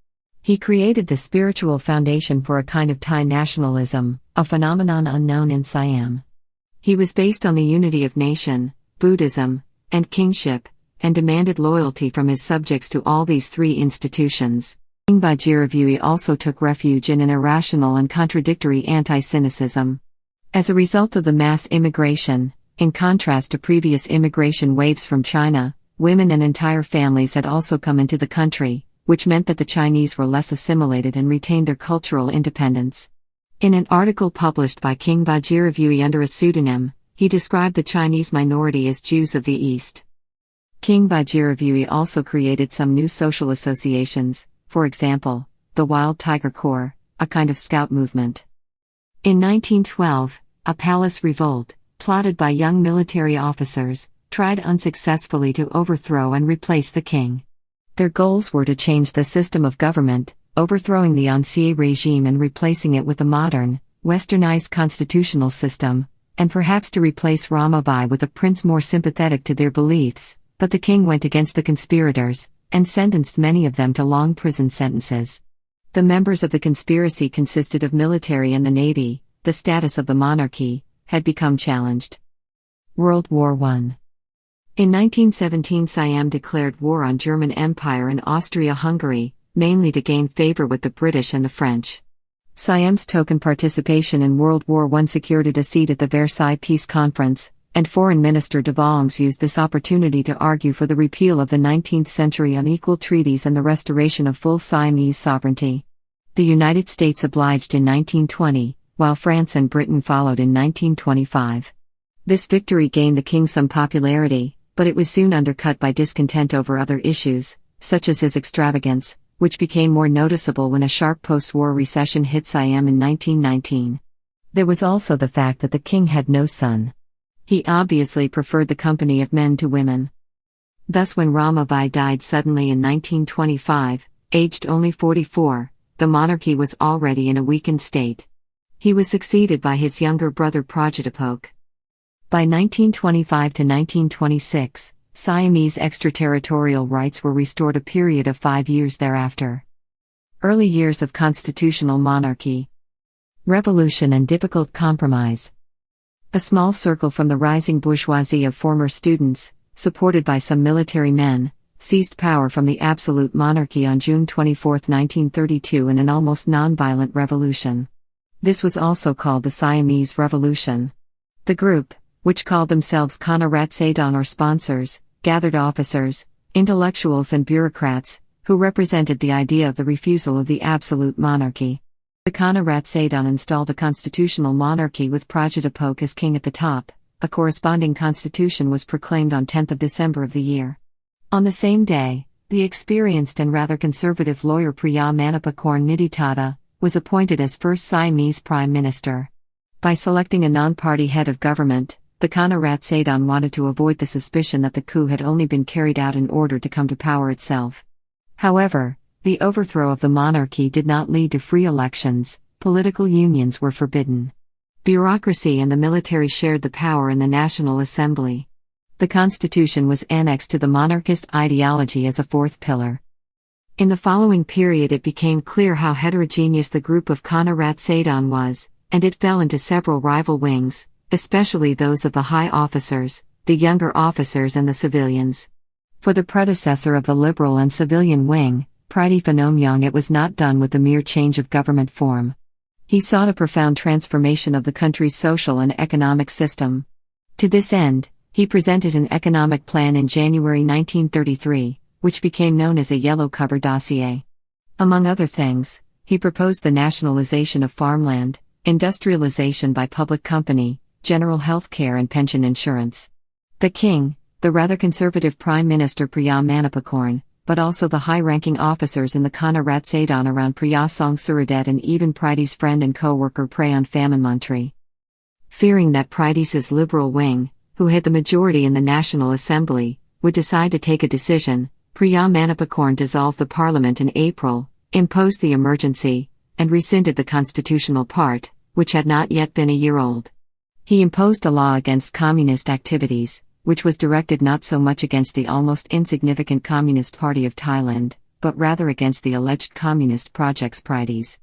He created the spiritual foundation for a kind of Thai nationalism, a phenomenon unknown in Siam. He was based on the unity of nation, Buddhism, and kingship, and demanded loyalty from his subjects to all these three institutions. King Vajirabhui also took refuge in an irrational and contradictory anti-Sinicism. As a result of the mass immigration, in contrast to previous immigration waves from China, women and entire families had also come into the country, which meant that the Chinese were less assimilated and retained their cultural independence. In an article published by King Vajirabhui under a pseudonym, he described the Chinese minority as Jews of the East. King Vajirabhui also created some new social associations, for example, the Wild Tiger Corps, a kind of scout movement. In 1912, a palace revolt, plotted by young military officers, tried unsuccessfully to overthrow and replace the king. Their goals were to change the system of government, overthrowing the ancien regime and replacing it with a modern, westernized constitutional system, and perhaps to replace Ramabai with a prince more sympathetic to their beliefs, but the king went against the conspirators, and sentenced many of them to long prison sentences. The members of the conspiracy consisted of military and the navy. The status of the monarchy had become challenged. World War I. In 1917 Siam declared war on German Empire and Austria-Hungary, mainly to gain favor with the British and the French. Siam's token participation in World War I secured it a seat at the Versailles Peace Conference, and Foreign Minister de Valence used this opportunity to argue for the repeal of the 19th century unequal treaties and the restoration of full Siamese sovereignty. The United States obliged in 1920, while France and Britain followed in 1925. This victory gained the king some popularity, but it was soon undercut by discontent over other issues, such as his extravagance, which became more noticeable when a sharp post-war recession hit Siam in 1919. There was also the fact that the king had no son. He obviously preferred the company of men to women. Thus when Ramabai died suddenly in 1925, aged only 44, the monarchy was already in a weakened state. He was succeeded by his younger brother Prajatapok. By 1925 to 1926, Siamese extraterritorial rights were restored, a period of 5 years thereafter. Early years of constitutional monarchy. Revolution and difficult compromise. A small circle from the rising bourgeoisie of former students, supported by some military men, seized power from the absolute monarchy on June 24, 1932 in an almost non-violent revolution. This was also called the Siamese Revolution. The group, which called themselves Khana Ratsadon or sponsors, gathered officers, intellectuals and bureaucrats, who represented the idea of the refusal of the absolute monarchy. The Khana Ratsadon installed a constitutional monarchy with Prajatapok as king at the top. A corresponding constitution was proclaimed on 10th of December of the year. On the same day, the experienced and rather conservative lawyer Priya Manipakorn Niditata was appointed as first Siamese prime minister. By selecting a non-party head of government, the Khana Ratsadon wanted to avoid the suspicion that the coup had only been carried out in order to come to power itself. However, the overthrow of the monarchy did not lead to free elections. Political unions were forbidden. Bureaucracy and the military shared the power in the National Assembly. The constitution was annexed to the monarchist ideology as a fourth pillar. In the following period it became clear how heterogeneous the group of Khana Ratsadon was, and it fell into several rival wings, especially those of the high officers, the younger officers and the civilians. For the predecessor of the liberal and civilian wing, Priti Phanomyong, it was not done with the mere change of government form. He sought a profound transformation of the country's social and economic system. To this end, he presented an economic plan in January 1933, which became known as a Yellow Cover Dossier. Among other things, he proposed the nationalization of farmland, industrialization by public company, general health care and pension insurance. The king, the rather conservative Prime Minister Priya Manipakorn, but also the high-ranking officers in the Khana Ratsadon around Priya Song Suradet and even Pridis' friend and co-worker Prayon Famimantri. Fearing that Pridis' liberal wing, who had the majority in the National Assembly, would decide to take a decision, Priya Manipakorn dissolved the parliament in April, imposed the emergency, and rescinded the constitutional part, which had not yet been a year old. He imposed a law against communist activities, which was directed not so much against the almost insignificant Communist Party of Thailand, but rather against the alleged communist projects Pridis.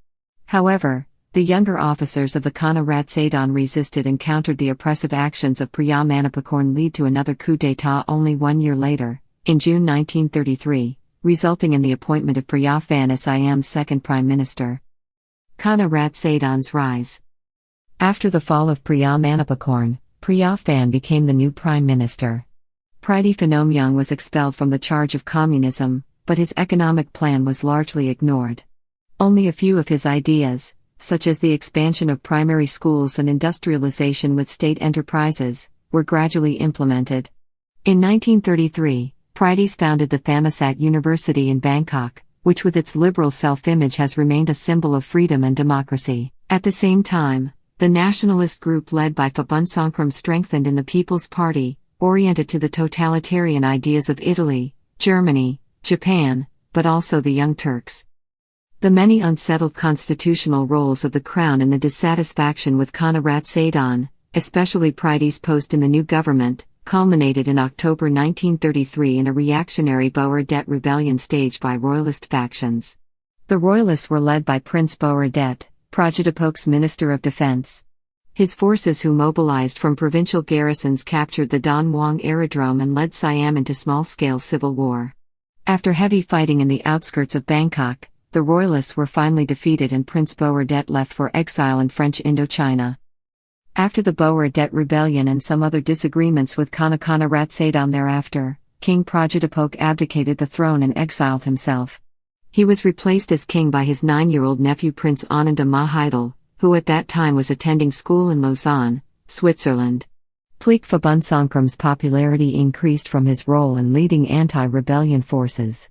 However, the younger officers of the Khana Ratsadon resisted and countered the oppressive actions of Priya Manipakorn, lead to another coup d'état only 1 year later, in June 1933, resulting in the appointment of Priya Phan as Siam's second prime minister. Khana Ratsadon's rise. After the fall of Priya Manipakorn, Priya Phan became the new prime minister. Priti Phanomyong was expelled from the charge of communism, but his economic plan was largely ignored. Only a few of his ideas, such as the expansion of primary schools and industrialization with state enterprises, were gradually implemented. In 1933, Pridis founded the Thammasat University in Bangkok, which with its liberal self-image has remained a symbol of freedom and democracy. At the same time, the nationalist group led by Phabun strengthened in the People's Party, oriented to the totalitarian ideas of Italy, Germany, Japan, but also the Young Turks. The many unsettled constitutional roles of the Crown and the dissatisfaction with Khana Ratsadon, especially Pridis' post in the new government, culminated in October 1933 in a reactionary Boer Det rebellion staged by royalist factions. The royalists were led by Prince Boer Det, Prajoedipok's Minister of Defense. His forces, who mobilized from provincial garrisons, captured the Don Muang aerodrome and led Siam into small-scale civil war. After heavy fighting in the outskirts of Bangkok, the royalists were finally defeated and Prince Boer Det left for exile in French Indochina. After the Boer Det rebellion and some other disagreements with Khana Ratsadon thereafter, King Prajoedipok abdicated the throne and exiled himself. He was replaced as king by his 9-year-old nephew Prince Ananda Mahidol, who at that time was attending school in Lausanne, Switzerland. Pleak Phabun popularity increased from his role in leading anti-rebellion forces.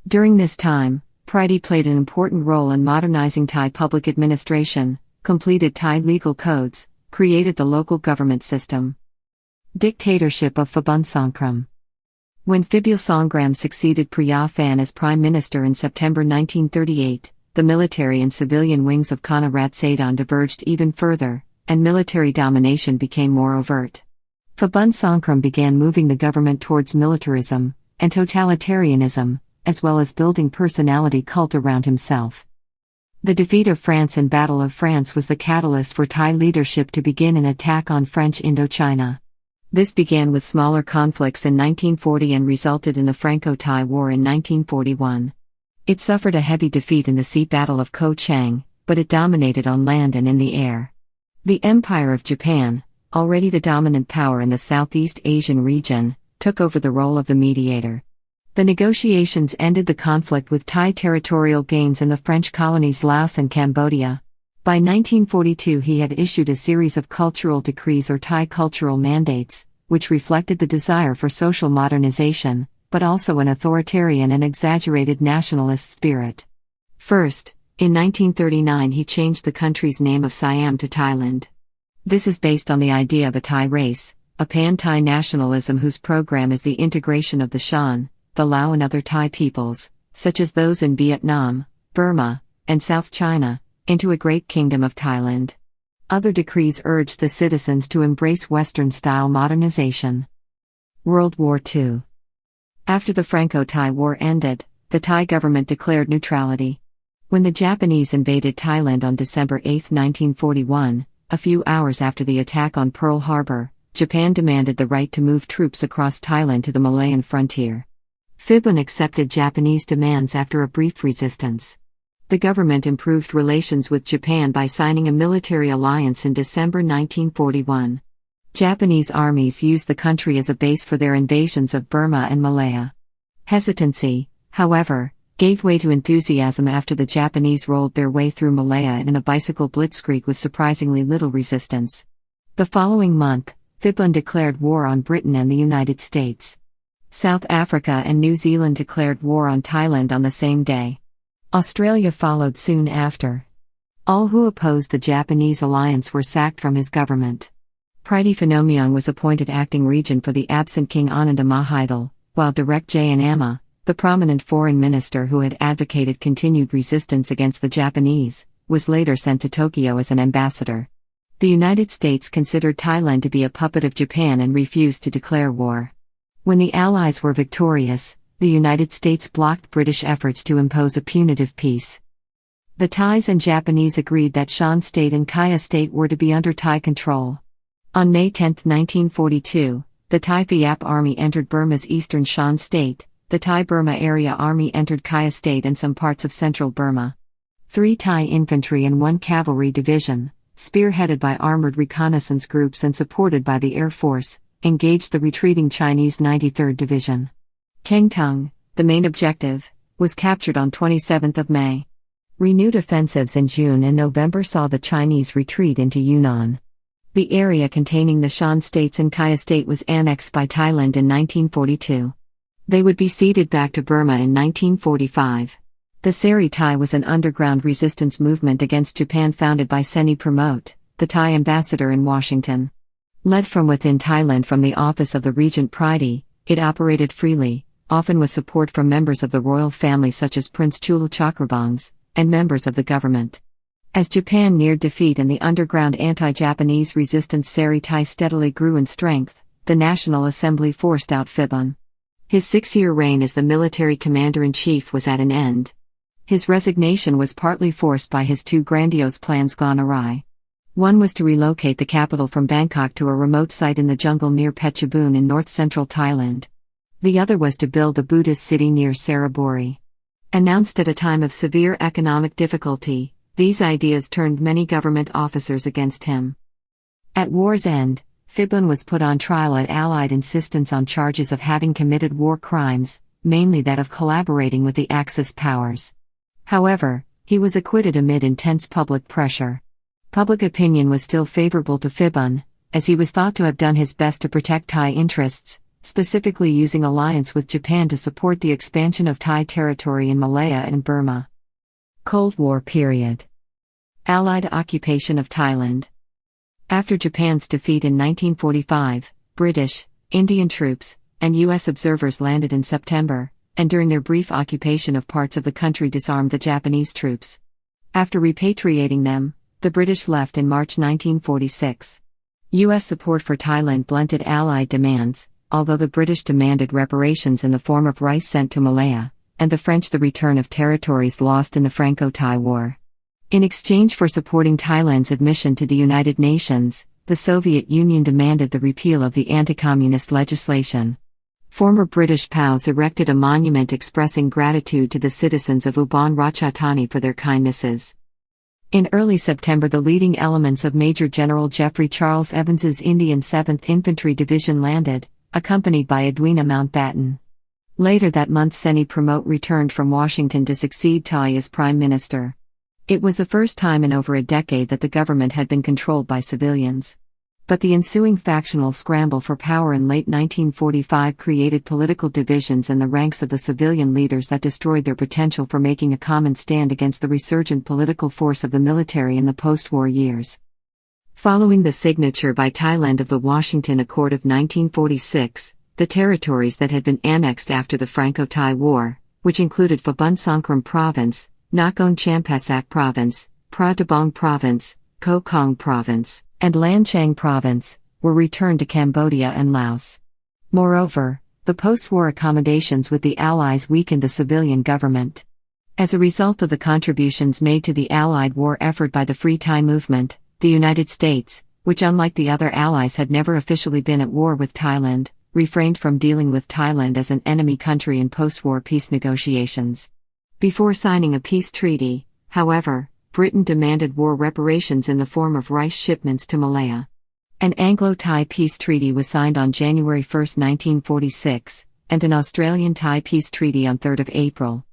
During this time, Priti played an important role in modernizing Thai public administration, completed Thai legal codes, created the local government system. Dictatorship of Phabun Songkhram. When Phibul Songkhram succeeded Priya Phan as prime minister in September 1938, the military and civilian wings of Khana Ratsadon diverged even further, and military domination became more overt. Phabun Songkhram began moving the government towards militarism and totalitarianism, as well as building personality cult around himself. The defeat of France in Battle of France was the catalyst for Thai leadership to begin an attack on French Indochina. This began with smaller conflicts in 1940 and resulted in the Franco-Thai War in 1941. It suffered a heavy defeat in the sea Battle of Ko Chang, but it dominated on land and in the air. The Empire of Japan, already the dominant power in the Southeast Asian region, took over the role of the mediator. The negotiations ended the conflict with Thai territorial gains in the French colonies Laos and Cambodia. By 1942 he had issued a series of cultural decrees or Thai cultural mandates, which reflected the desire for social modernization, but also an authoritarian and exaggerated nationalist spirit. First, in 1939 he changed the country's name of Siam to Thailand. This is based on the idea of a Thai race, a pan-Thai nationalism whose program is the integration of the Shan, the Lao and other Thai peoples, such as those in Vietnam, Burma, and South China, into a great kingdom of Thailand. Other decrees urged the citizens to embrace Western-style modernization. World War II. After the Franco-Thai War ended, the Thai government declared neutrality. When the Japanese invaded Thailand on December 8, 1941, a few hours after the attack on Pearl Harbor, Japan demanded the right to move troops across Thailand to the Malayan frontier. Phabun accepted Japanese demands after a brief resistance. The government improved relations with Japan by signing a military alliance in December 1941. Japanese armies used the country as a base for their invasions of Burma and Malaya. Hesitancy, however, gave way to enthusiasm after the Japanese rolled their way through Malaya in a bicycle blitzkrieg with surprisingly little resistance. The following month, Phabun declared war on Britain and the United States. South Africa and New Zealand declared war on Thailand on the same day. Australia followed soon after. All who opposed the Japanese alliance were sacked from his government. Priti Phanomyong was appointed acting regent for the absent King Ananda Mahidol, while Direk Jayanama, the prominent foreign minister who had advocated continued resistance against the Japanese, was later sent to Tokyo as an ambassador. The United States considered Thailand to be a puppet of Japan and refused to declare war. When the Allies were victorious, the United States blocked British efforts to impose a punitive peace. The Thais and Japanese agreed that Shan State and Kaya State were to be under Thai control. On May 10, 1942, the Thai Phiap Army entered Burma's eastern Shan State, the Thai Burma Area Army entered Kaya State and some parts of central Burma. 3 Thai infantry and 1 cavalry division, spearheaded by armored reconnaissance groups and supported by the Air Force, engaged the retreating Chinese 93rd Division. Kengtung, the main objective, was captured on 27 May. Renewed offensives in June and November saw the Chinese retreat into Yunnan. The area containing the Shan states and Kaya state was annexed by Thailand in 1942. They would be ceded back to Burma in 1945. The Seri Thai was an underground resistance movement against Japan founded by Seni Pramote, the Thai ambassador in Washington. Led from within Thailand from the office of the Regent Priti, it operated freely, often with support from members of the royal family such as Prince Chula Chakrabongs, and members of the government. As Japan neared defeat and the underground anti-Japanese resistance Seri Thai steadily grew in strength, the National Assembly forced out Phibun. His 6-year reign as the military commander-in-chief was at an end. His resignation was partly forced by his 2 grandiose plans gone awry. One was to relocate the capital from Bangkok to a remote site in the jungle near Phetchabun in north-central Thailand. The other was to build a Buddhist city near Saraburi. Announced at a time of severe economic difficulty, these ideas turned many government officers against him. At war's end, Phibun was put on trial at Allied insistence on charges of having committed war crimes, mainly that of collaborating with the Axis powers. However, he was acquitted amid intense public pressure. Public opinion was still favorable to Phibun, as he was thought to have done his best to protect Thai interests, specifically using alliance with Japan to support the expansion of Thai territory in Malaya and Burma. Cold War period. Allied occupation of Thailand. After Japan's defeat in 1945, British, Indian troops, and U.S. observers landed in September, and during their brief occupation of parts of the country disarmed the Japanese troops. After repatriating them, the British left in March 1946. U.S. support for Thailand blunted Allied demands, although the British demanded reparations in the form of rice sent to Malaya, and the French the return of territories lost in the Franco-Thai War. In exchange for supporting Thailand's admission to the United Nations, the Soviet Union demanded the repeal of the anti-communist legislation. Former British POWs erected a monument expressing gratitude to the citizens of Ubon Ratchathani for their kindnesses. In early September, the leading elements of Major General Geoffrey Charles Evans's Indian 7th Infantry Division landed, accompanied by Edwina Mountbatten. Later that month, Seni Pramote returned from Washington to succeed Thai as Prime Minister. It was the first time in over a decade that the government had been controlled by civilians. But the ensuing factional scramble for power in late 1945 created political divisions in the ranks of the civilian leaders that destroyed their potential for making a common stand against the resurgent political force of the military in the post-war years. Following the signature by Thailand of the Washington Accord of 1946, the territories that had been annexed after the Franco-Thai War, which included Phibun Songkhram Province, Nakhon Champasak Province, Phra Dabong Province, Koh Kong Province, and Lan Chang Province, were returned to Cambodia and Laos. Moreover, the post-war accommodations with the Allies weakened the civilian government. As a result of the contributions made to the Allied war effort by the Free Thai movement, the United States, which unlike the other Allies had never officially been at war with Thailand, refrained from dealing with Thailand as an enemy country in post-war peace negotiations. Before signing a peace treaty, however, Britain demanded war reparations in the form of rice shipments to Malaya. An Anglo-Thai peace treaty was signed on January 1, 1946, and an Australian-Thai peace treaty on 3 April.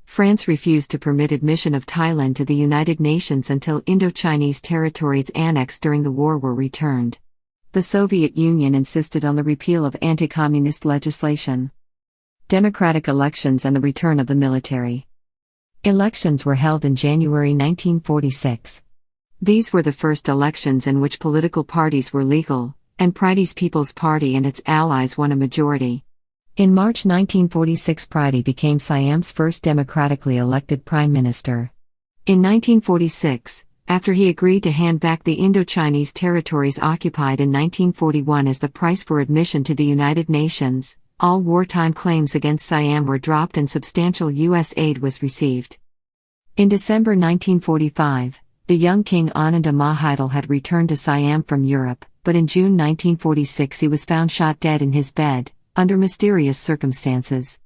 France refused to permit admission of Thailand to the United Nations until Indo-Chinese territories annexed during the war were returned. The Soviet Union insisted on the repeal of anti-communist legislation. Democratic elections and the return of the military. Elections were held in January 1946. These were the first elections in which political parties were legal, and Pridey's People's Party and its allies won a majority. In March 1946, Pridey became Siam's first democratically elected prime minister. In 1946, after he agreed to hand back the Indochinese territories occupied in 1941 as the price for admission to the United Nations, all wartime claims against Siam were dropped and substantial U.S. aid was received. In December 1945, the young King Ananda Mahidol had returned to Siam from Europe, but in June 1946 he was found shot dead in his bed, under mysterious circumstances.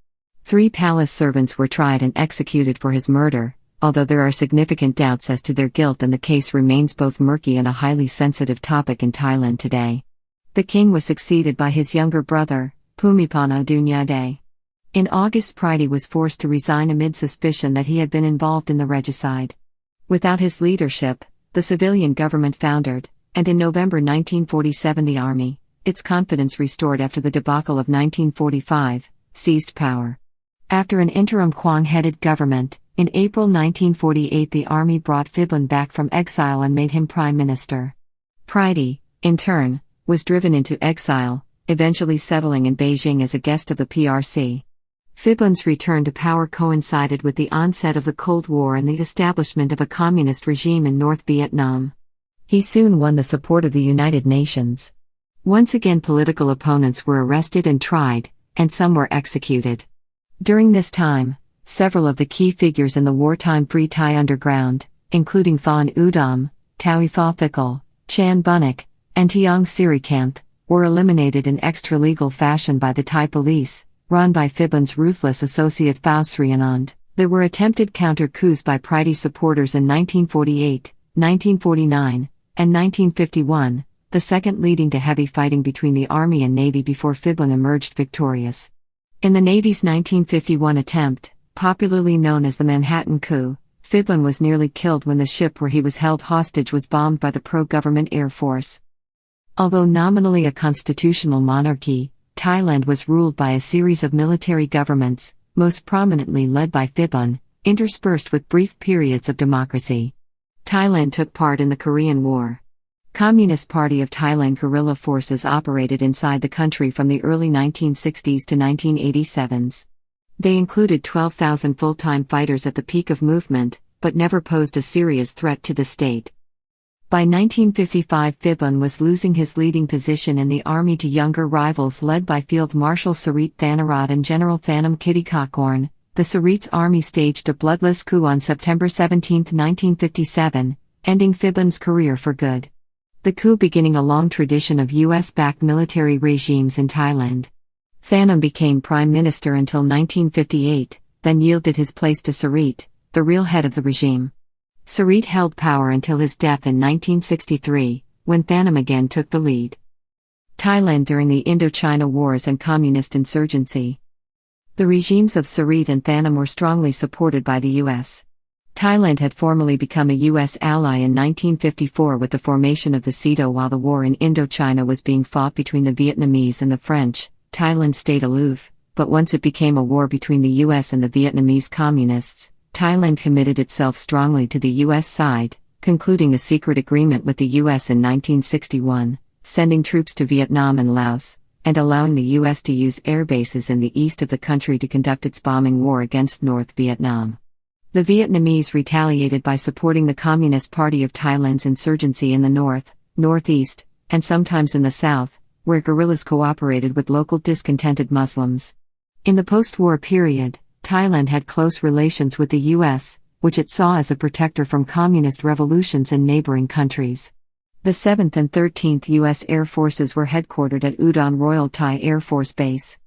3 palace servants were tried and executed for his murder, although there are significant doubts as to their guilt and the case remains both murky and a highly sensitive topic in Thailand today. The king was succeeded by his younger brother, Bhumibol Adulyadej. In August, Pridey was forced to resign amid suspicion that he had been involved in the regicide. Without his leadership, the civilian government foundered, and in November 1947 the army, its confidence restored after the debacle of 1945, seized power. After an interim Quang-headed government, in April 1948 the army brought Phibun back from exile and made him prime minister. Pridey, in turn, was driven into exile, eventually settling in Beijing as a guest of the PRC. Phibun's return to power coincided with the onset of the Cold War and the establishment of a communist regime in North Vietnam. He soon won the support of the United Nations. Once again, political opponents were arrested and tried, and some were executed. During this time, several of the key figures in the wartime Free Thai underground, including Thon Udom, Taui Thawthikal, Chan Bunnik, and Tiong Sirikamp, were eliminated in extra-legal fashion by the Thai police, run by Phibun's ruthless associate Phao Srianand. There were attempted counter-coups by Pridey supporters in 1948, 1949, and 1951, the second leading to heavy fighting between the Army and Navy before Phibun emerged victorious. In the Navy's 1951 attempt, popularly known as the Manhattan Coup, Phibun was nearly killed when the ship where he was held hostage was bombed by the pro-government Air Force. Although nominally a constitutional monarchy, Thailand was ruled by a series of military governments, most prominently led by Phibun, interspersed with brief periods of democracy. Thailand took part in the Korean War. Communist Party of Thailand guerrilla forces operated inside the country from the early 1960s to 1987s. They included 12,000 full-time fighters at the peak of movement, but never posed a serious threat to the state. By 1955, Phibun was losing his leading position in the army to younger rivals led by Field Marshal Sarit Thanarot and General Thanom Kittikorn. The Sarit's army staged a bloodless coup on September 17, 1957, ending Phibun's career for good. The coup beginning a long tradition of US-backed military regimes in Thailand. Thanom became prime minister until 1958, then yielded his place to Sarit, the real head of the regime. Sarit held power until his death in 1963, when Thanom again took the lead. Thailand during the Indochina Wars and Communist insurgency. The regimes of Sarit and Thanom were strongly supported by the U.S. Thailand had formally become a U.S. ally in 1954 with the formation of the SEATO. While the war in Indochina was being fought between the Vietnamese and the French, Thailand stayed aloof, but once it became a war between the U.S. and the Vietnamese communists, Thailand committed itself strongly to the U.S. side, concluding a secret agreement with the U.S. in 1961, sending troops to Vietnam and Laos, and allowing the U.S. to use air bases in the east of the country to conduct its bombing war against North Vietnam. The Vietnamese retaliated by supporting the Communist Party of Thailand's insurgency in the north, northeast, and sometimes in the south, where guerrillas cooperated with local discontented Muslims. In the post-war period, Thailand had close relations with the U.S., which it saw as a protector from communist revolutions in neighboring countries. The 7th and 13th U.S. Air Forces were headquartered at Udon Royal Thai Air Force Base.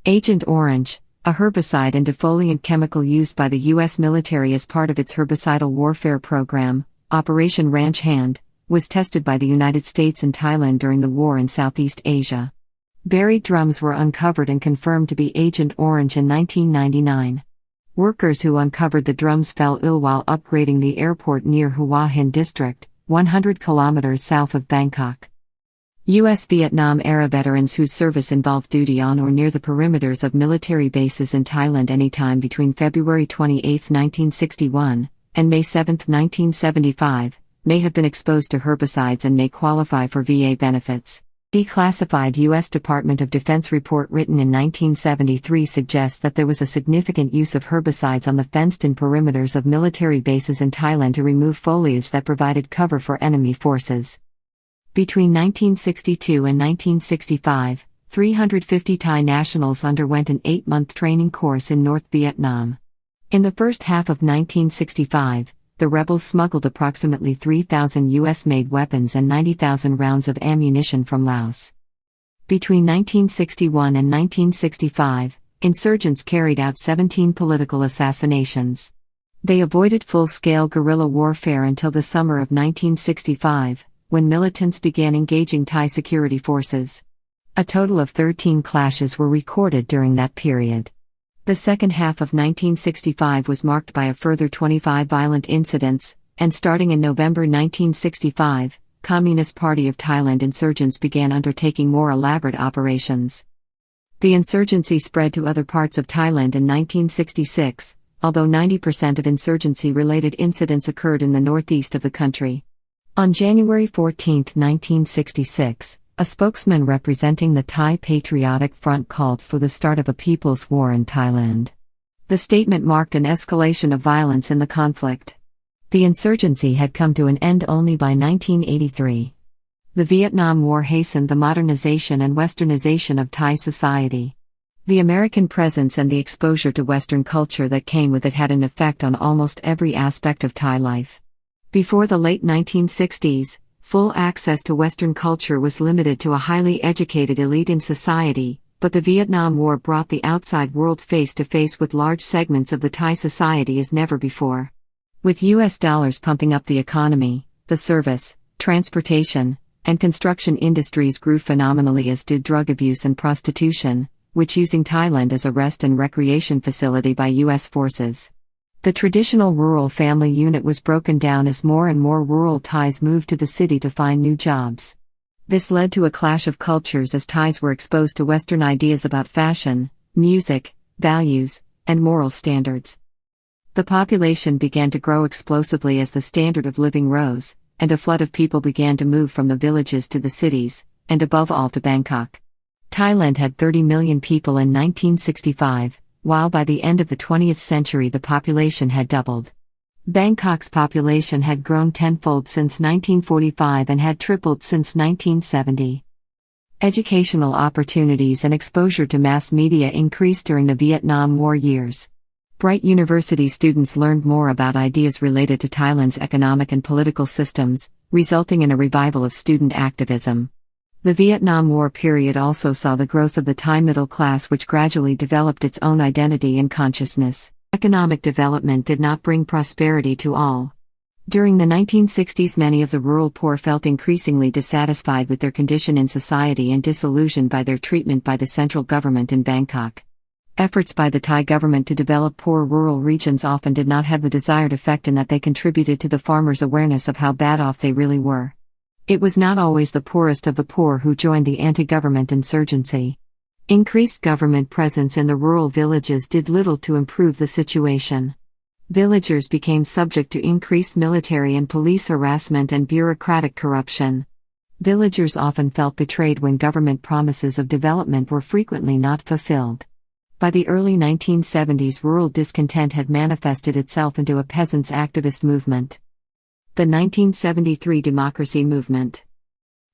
Agent Orange, a herbicide and defoliant chemical used by the U.S. military as part of its herbicidal warfare program, Operation Ranch Hand, was tested by the United States and Thailand during the war in Southeast Asia. Buried drums were uncovered and confirmed to be Agent Orange in 1999. Workers who uncovered the drums fell ill while upgrading the airport near Hua Hin District, 100 kilometers south of Bangkok. U.S. Vietnam-era veterans whose service involved duty on or near the perimeters of military bases in Thailand anytime between February 28, 1961, and May 7, 1975, may have been exposed to herbicides and may qualify for VA benefits. Declassified U.S. Department of Defense report written in 1973 suggests that there was a significant use of herbicides on the fenced-in perimeters of military bases in Thailand to remove foliage that provided cover for enemy forces. Between 1962 and 1965, 350 Thai nationals underwent an 8-month training course in North Vietnam. In the first half of 1965, the rebels smuggled approximately 3,000 U.S.-made weapons and 90,000 rounds of ammunition from Laos. Between 1961 and 1965, insurgents carried out 17 political assassinations. They avoided full-scale guerrilla warfare until the summer of 1965, when militants began engaging Thai security forces. A total of 13 clashes were recorded during that period. The second half of 1965 was marked by a further 25 violent incidents, and starting in November 1965, Communist Party of Thailand insurgents began undertaking more elaborate operations. The insurgency spread to other parts of Thailand in 1966, although 90% of insurgency-related incidents occurred in the northeast of the country. On January 14, 1966, a spokesman representing the Thai Patriotic Front called for the start of a people's war in Thailand. The statement marked an escalation of violence in the conflict. The insurgency had come to an end only by 1983. The Vietnam War hastened the modernization and westernization of Thai society. The American presence and the exposure to Western culture that came with it had an effect on almost every aspect of Thai life. Before the late 1960s, full access to Western culture was limited to a highly educated elite in society, but the Vietnam War brought the outside world face to face with large segments of the Thai society as never before. With US dollars pumping up the economy, the service, transportation, and construction industries grew phenomenally, as did drug abuse and prostitution, which using Thailand as a rest and recreation facility by US forces. The traditional rural family unit was broken down as more and more rural Thais moved to the city to find new jobs. This led to a clash of cultures as Thais were exposed to Western ideas about fashion, music, values, and moral standards. The population began to grow explosively as the standard of living rose, and a flood of people began to move from the villages to the cities, and above all to Bangkok. Thailand had 30 million people in 1965. While by the end of the 20th century the population had doubled. Bangkok's population had grown tenfold since 1945 and had tripled since 1970. Educational opportunities and exposure to mass media increased during the Vietnam War years. Bright university students learned more about ideas related to Thailand's economic and political systems, resulting in a revival of student activism. The Vietnam War period also saw the growth of the Thai middle class, which gradually developed its own identity and consciousness. Economic development did not bring prosperity to all. During the 1960s, many of the rural poor felt increasingly dissatisfied with their condition in society and disillusioned by their treatment by the central government in Bangkok. Efforts by the Thai government to develop poor rural regions often did not have the desired effect in that they contributed to the farmers' awareness of how bad off they really were. It was not always the poorest of the poor who joined the anti-government insurgency. Increased government presence in the rural villages did little to improve the situation. Villagers became subject to increased military and police harassment and bureaucratic corruption. Villagers often felt betrayed when government promises of development were frequently not fulfilled. By the early 1970s, rural discontent had manifested itself into a peasants' activist movement. The 1973 Democracy Movement.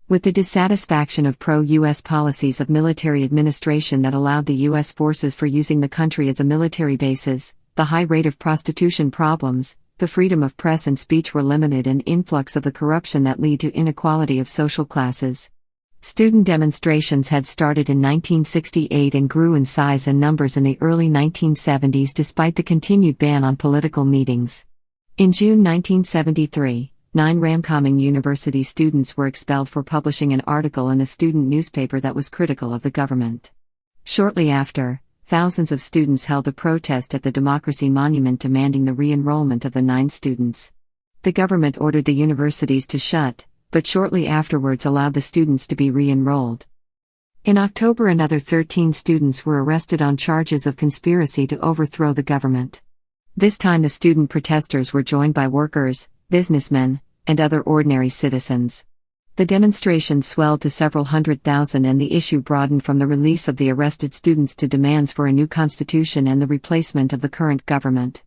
With the dissatisfaction of pro-US policies of military administration that allowed the US forces for using the country as a military basis, the high rate of prostitution problems, the freedom of press and speech were limited, and influx of the corruption that lead to inequality of social classes. Student demonstrations had started in 1968 and grew in size and numbers in the early 1970s despite the continued ban on political meetings. In June 1973, 9 Ramkhamhaeng University students were expelled for publishing an article in a student newspaper that was critical of the government. Shortly after, thousands of students held a protest at the Democracy Monument demanding the re-enrollment of the 9 students. The government ordered the universities to shut, but shortly afterwards allowed the students to be re-enrolled. In October, another 13 students were arrested on charges of conspiracy to overthrow the government. This time the student protesters were joined by workers, businessmen, and other ordinary citizens. The demonstrations swelled to several 100,000 and the issue broadened from the release of the arrested students to demands for a new constitution and the replacement of the current government.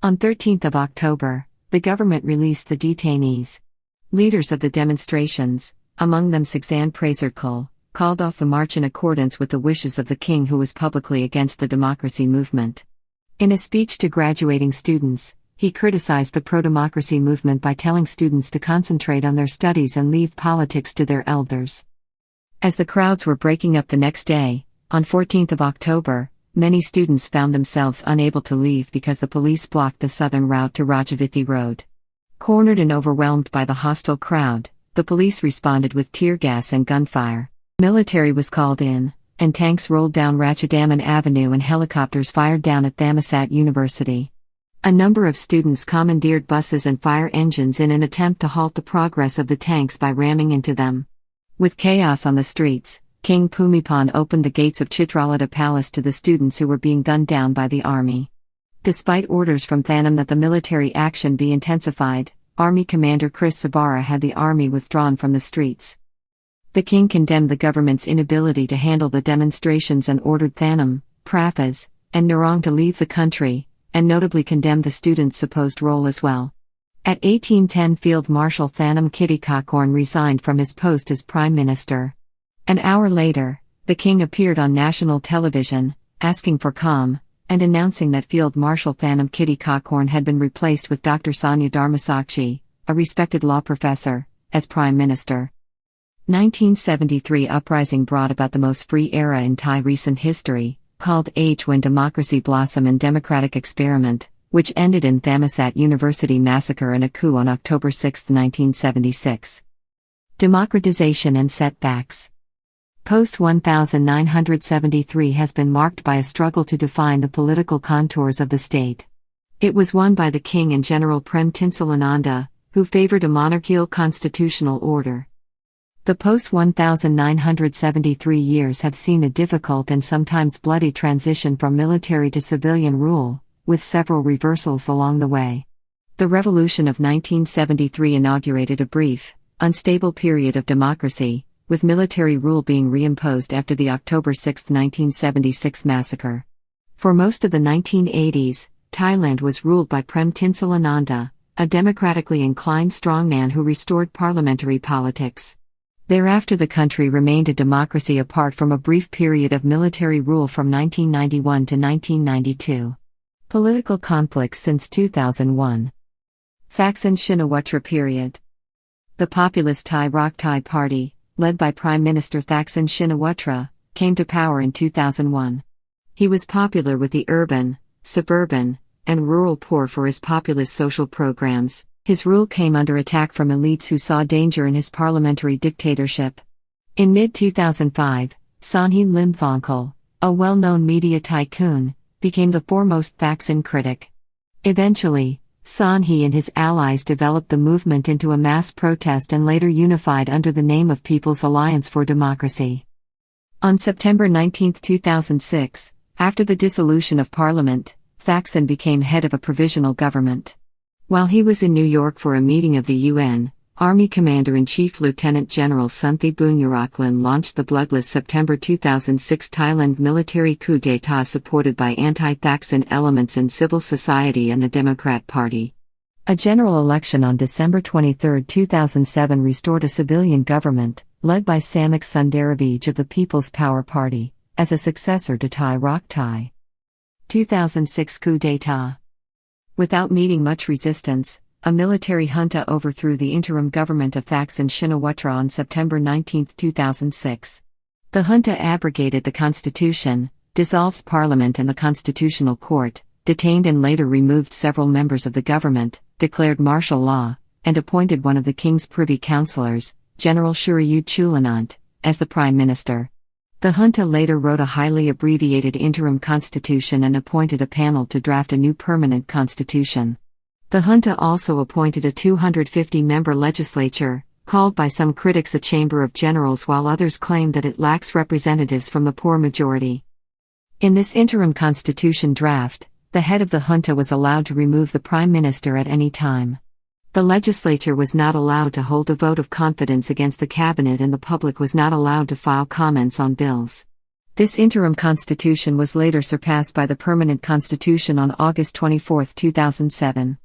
On 13 October, the government released the detainees. Leaders of the demonstrations, among them Sixan Prazerkul, called off the march in accordance with the wishes of the king, who was publicly against the democracy movement. In a speech to graduating students, he criticized the pro-democracy movement by telling students to concentrate on their studies and leave politics to their elders. As the crowds were breaking up the next day, on 14 October, many students found themselves unable to leave because the police blocked the southern route to Rajavithi Road. Cornered and overwhelmed by the hostile crowd, the police responded with tear gas and gunfire. Military was called in, and tanks rolled down Ratchadaman Avenue and helicopters fired down at Thammasat University. A number of students commandeered buses and fire engines in an attempt to halt the progress of the tanks by ramming into them. With chaos on the streets, King Bhumipan opened the gates of Chitralada Palace to the students who were being gunned down by the army. Despite orders from Thanom that the military action be intensified, Army Commander Chris Sabara had the army withdrawn from the streets. The king condemned the government's inability to handle the demonstrations and ordered Thanom, Prafaz, and Narong to leave the country, and notably condemned the students' supposed role as well. At 1810, Field Marshal Thanom Kittichakkorn resigned from his post as prime minister. An hour later, the king appeared on national television, asking for calm, and announcing that Field Marshal Thanom Kittichakkorn had been replaced with Dr. Sanya Dharmasakshi, a respected law professor, as prime minister. 1973 uprising brought about the most free era in Thai recent history, called Age when Democracy Blossom and Democratic Experiment, which ended in Thammasat University massacre and a coup on October 6, 1976. Democratization and setbacks. Post-1973 has been marked by a struggle to define the political contours of the state. It was won by the king and General Prem Tinsulananda, who favored a monarchical constitutional order. The post-1973 years have seen a difficult and sometimes bloody transition from military to civilian rule, with several reversals along the way. The revolution of 1973 inaugurated a brief, unstable period of democracy, with military rule being reimposed after the October 6, 1976 massacre. For most of the 1980s, Thailand was ruled by Prem Tinsulananda, a democratically inclined strongman who restored parliamentary politics. Thereafter the country remained a democracy apart from a brief period of military rule from 1991 to 1992. Political conflicts since 2001. Thaksin Shinawatra period. The populist Thai Rak Thai Party, led by Prime Minister Thaksin Shinawatra, came to power in 2001. He was popular with the urban, suburban, and rural poor for his populist social programs. His rule came under attack from elites who saw danger in his parliamentary dictatorship. In mid-2005, Sonhe Limthongkul, a well-known media tycoon, became the foremost Thaksin critic. Eventually, Sonhe and his allies developed the movement into a mass protest and later unified under the name of People's Alliance for Democracy. On September 19, 2006, after the dissolution of parliament, Thaksin became head of a provisional government. While he was in New York for a meeting of the UN, Army Commander-in-Chief Lieutenant General Sunthi Boonyaratglin launched the bloodless September 2006 Thailand military coup d'état supported by anti-Thaksin elements in civil society and the Democrat Party. A general election on December 23, 2007 restored a civilian government, led by Samik Sundaravij of the People's Power Party, as a successor to Thai Rak Thai. 2006 coup d'état. Without meeting much resistance, a military junta overthrew the interim government of Thaksin Shinawatra on September 19, 2006. The junta abrogated the constitution, dissolved parliament and the constitutional court, detained and later removed several members of the government, declared martial law, and appointed one of the king's privy councillors, General Shurayud Chulanant, as the prime minister. The junta later wrote a highly abbreviated interim constitution and appointed a panel to draft a new permanent constitution. The junta also appointed a 250-member legislature, called by some critics a chamber of generals while others claim that it lacks representatives from the poor majority. In this interim constitution draft, the head of the junta was allowed to remove the prime minister at any time. The legislature was not allowed to hold a vote of confidence against the cabinet, and the public was not allowed to file comments on bills. This interim constitution was later surpassed by the permanent constitution on August 24, 2007.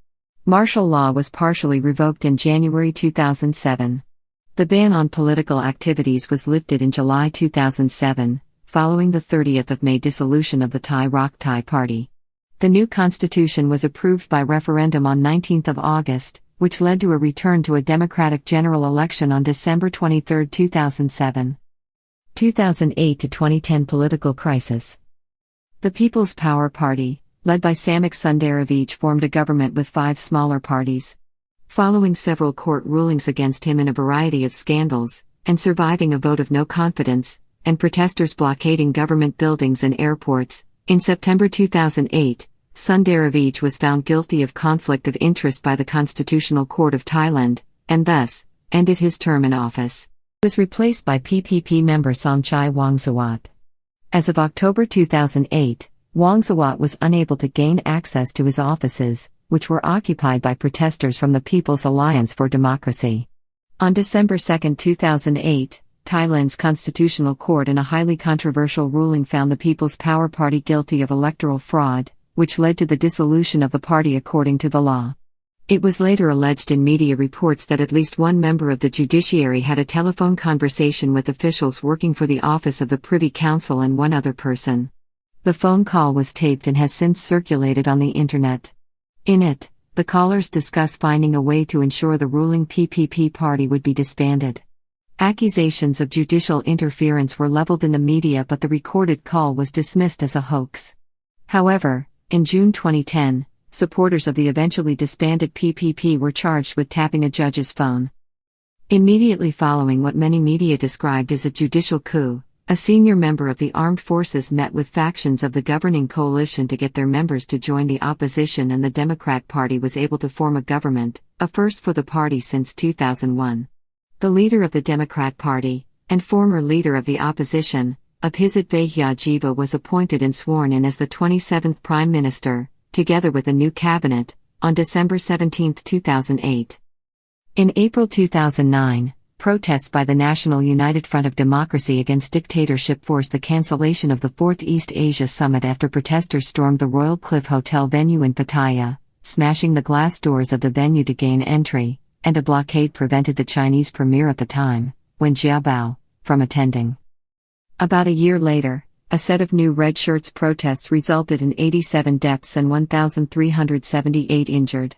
Martial law was partially revoked in January 2007. The ban on political activities was lifted in July 2007, following the 30th of May dissolution of the Thai Rak Thai Party. The new constitution was approved by referendum on 19th of August, which led to a return to a democratic general election on December 23, 2007. 2008 to 2010 political crisis. The People's Power Party, led by Samik Sundaravich, formed a government with 5 smaller parties. Following several court rulings against him in a variety of scandals, and surviving a vote of no confidence, and protesters blockading government buildings and airports, in September 2008, Sundaravich was found guilty of conflict of interest by the Constitutional Court of Thailand, and thus, ended his term in office. He was replaced by PPP member Somchai Wongsuwat. As of October 2008, Wongsuwat was unable to gain access to his offices, which were occupied by protesters from the People's Alliance for Democracy. On December 2, 2008, Thailand's Constitutional Court in a highly controversial ruling found the People's Power Party guilty of electoral fraud, which led to the dissolution of the party according to the law. It was later alleged in media reports that at least one member of the judiciary had a telephone conversation with officials working for the office of the Privy Council and one other person. The phone call was taped and has since circulated on the internet. In it, the callers discuss finding a way to ensure the ruling PPP party would be disbanded. Accusations of judicial interference were leveled in the media, but the recorded call was dismissed as a hoax. However, in June 2010, supporters of the eventually disbanded PPP were charged with tapping a judge's phone. Immediately following what many media described as a judicial coup, a senior member of the armed forces met with factions of the governing coalition to get their members to join the opposition, and the Democrat Party was able to form a government, a first for the party since 2001. The leader of the Democrat Party, and former leader of the opposition, Abhisit Vejjajiva, was appointed and sworn in as the 27th Prime Minister, together with a new cabinet, on December 17, 2008. In April 2009, protests by the National United Front of Democracy Against Dictatorship forced the cancellation of the 4th East Asia Summit after protesters stormed the Royal Cliff Hotel venue in Pattaya, smashing the glass doors of the venue to gain entry, and a blockade prevented the Chinese premier at the time, Wen Jiabao, from attending. About a year later, a set of new red shirts protests resulted in 87 deaths and 1,378 injured.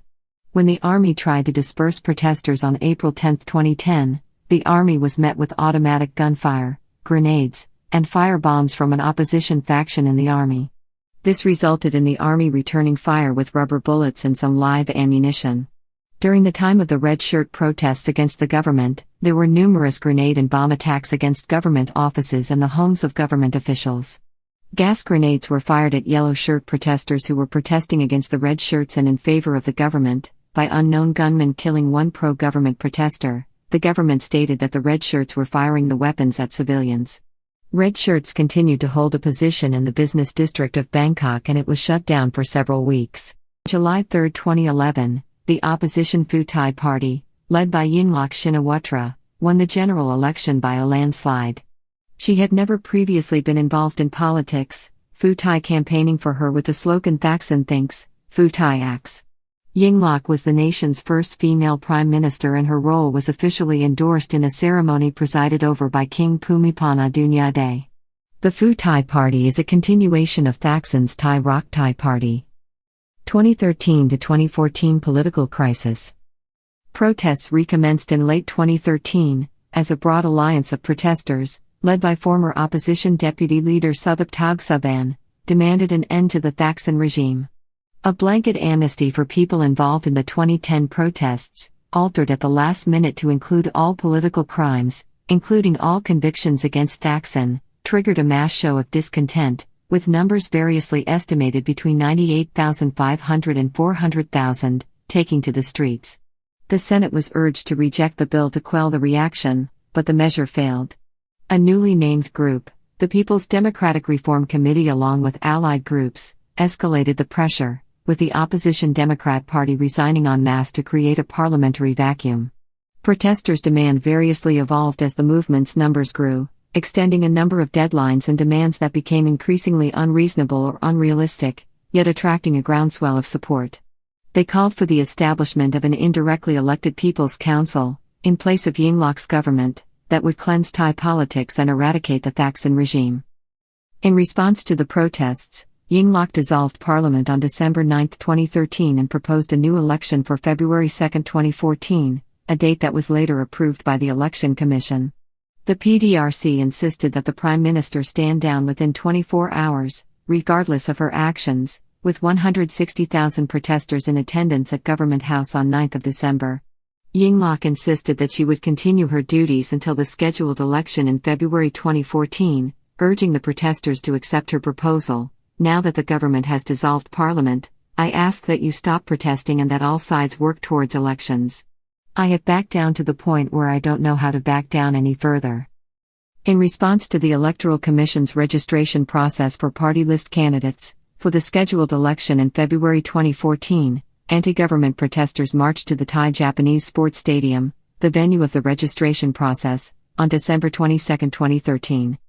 When the army tried to disperse protesters on April 10, 2010, the army was met with automatic gunfire, grenades, and firebombs from an opposition faction in the army. This resulted in the army returning fire with rubber bullets and some live ammunition. During the time of the red shirt protests against the government, there were numerous grenade and bomb attacks against government offices and the homes of government officials. Gas grenades were fired at yellow shirt protesters who were protesting against the red shirts and in favor of the government, by unknown gunmen, killing one pro-government protester. The government stated that the red shirts were firing the weapons at civilians. Red shirts continued to hold a position in the business district of Bangkok, and it was shut down for several weeks. July 3, 2011, the opposition Pheu Thai Party, led by Yingluck Shinawatra, won the general election by a landslide. She had never previously been involved in politics, Pheu Thai campaigning for her with the slogan "Thaksin Thinks, Pheu Thai Acts." Yingluck was the nation's first female prime minister, and her role was officially endorsed in a ceremony presided over by King Bhumibol Adulyadej. The Pheu Thai Party is a continuation of Thaksin's Thai Rak Thai Party. 2013 to 2014 political crisis. Protests recommenced in late 2013, as a broad alliance of protesters, led by former opposition deputy leader Suthep Thaugsuban, demanded an end to the Thaksin regime. A blanket amnesty for people involved in the 2010 protests, altered at the last minute to include all political crimes, including all convictions against Thaksin, triggered a mass show of discontent, with numbers variously estimated between 98,500 and 400,000, taking to the streets. The Senate was urged to reject the bill to quell the reaction, but the measure failed. A newly named group, the People's Democratic Reform Committee along with allied groups, escalated the pressure, with the opposition Democrat Party resigning en masse to create a parliamentary vacuum. Protesters' demand variously evolved as the movement's numbers grew, extending a number of deadlines and demands that became increasingly unreasonable or unrealistic, yet attracting a groundswell of support. They called for the establishment of an indirectly elected People's Council, in place of Yingluck's government, that would cleanse Thai politics and eradicate the Thaksin regime. In response to the protests, Yingluck dissolved parliament on December 9, 2013 and proposed a new election for February 2, 2014, a date that was later approved by the Election Commission. The PDRC insisted that the Prime Minister stand down within 24 hours, regardless of her actions, with 160,000 protesters in attendance at Government House on 9 December. Yingluck insisted that she would continue her duties until the scheduled election in February 2014, urging the protesters to accept her proposal. Now that the government has dissolved parliament, I ask that you stop protesting and that all sides work towards elections. I have backed down to the point where I don't know how to back down any further. In response to the Electoral Commission's registration process for party list candidates, for the scheduled election in February 2014, anti-government protesters marched to the Thai-Japanese Sports Stadium, the venue of the registration process, on December 22, 2013.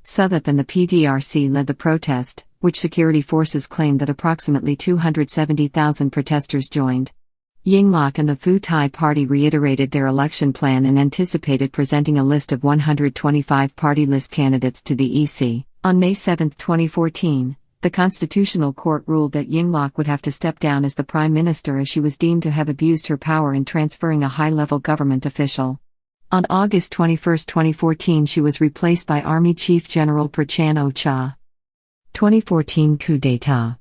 SUTHUP and the PDRC led the protest, which security forces claimed that approximately 270,000 protesters joined. Yingluck and the Pheu Thai Party reiterated their election plan and anticipated presenting a list of 125 party list candidates to the EC. On May 7, 2014, the Constitutional Court ruled that Yingluck would have to step down as the Prime Minister as she was deemed to have abused her power in transferring a high-level government official. On August 21, 2014 she was replaced by Army Chief General Prachand Ocha. 2014 coup d'état.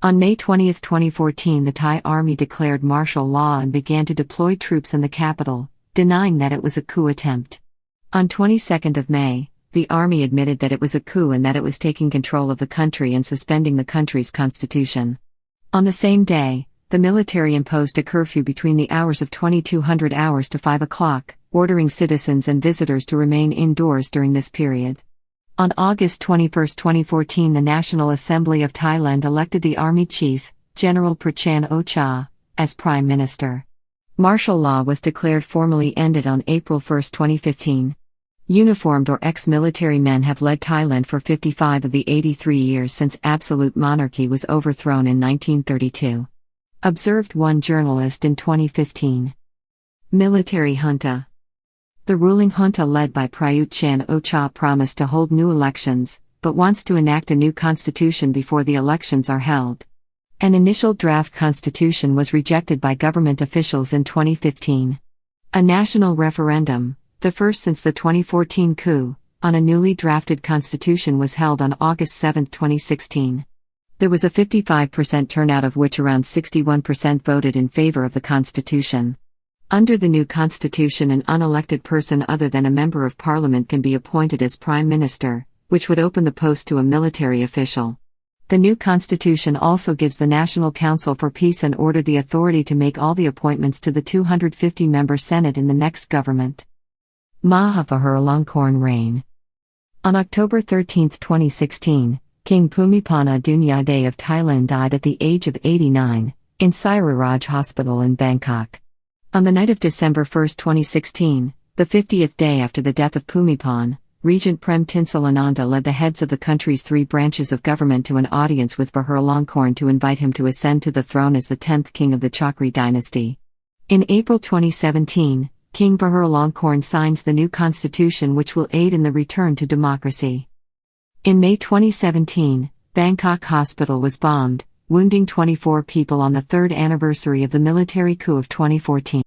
On May 20, 2014 the Thai army declared martial law and began to deploy troops in the capital, denying that it was a coup attempt. On 22 May, the army admitted that it was a coup and that it was taking control of the country and suspending the country's constitution. On the same day, the military imposed a curfew between the hours of 2200 hours to 5 o'clock, ordering citizens and visitors to remain indoors during this period. On August 21, 2014 the National Assembly of Thailand elected the Army Chief, General Prachand Ocha, as Prime Minister. Martial law was declared formally ended on April 1, 2015. Uniformed or ex-military men have led Thailand for 55 of the 83 years since absolute monarchy was overthrown in 1932. Observed one journalist in 2015. Military junta. The ruling junta led by Prayut Chan-o-cha promised to hold new elections, but wants to enact a new constitution before the elections are held. An initial draft constitution was rejected by government officials in 2015. A national referendum, the first since the 2014 coup, on a newly drafted constitution was held on August 7, 2016. There was a 55% turnout of which around 61% voted in favor of the constitution. Under the new constitution an unelected person other than a member of parliament can be appointed as prime minister, which would open the post to a military official. The new constitution also gives the National Council for Peace and Order the authority to make all the appointments to the 250-member Senate in the next government. Maha Vajiralongkorn reign. On October 13, 2016, King Bhumibol Adulyadej of Thailand died at the age of 89, in Sairaraj Hospital in Bangkok. On the night of December 1, 2016, the 50th day after the death of Bhumibol, Regent Prem Tinsulananda led the heads of the country's three branches of government to an audience with Vajiralongkorn to invite him to ascend to the throne as the 10th king of the Chakri dynasty. In April 2017, King Vajiralongkorn signs the new constitution which will aid in the return to democracy. In May 2017, Bangkok Hospital was bombed, wounding 24 people on the third anniversary of the military coup of 2014.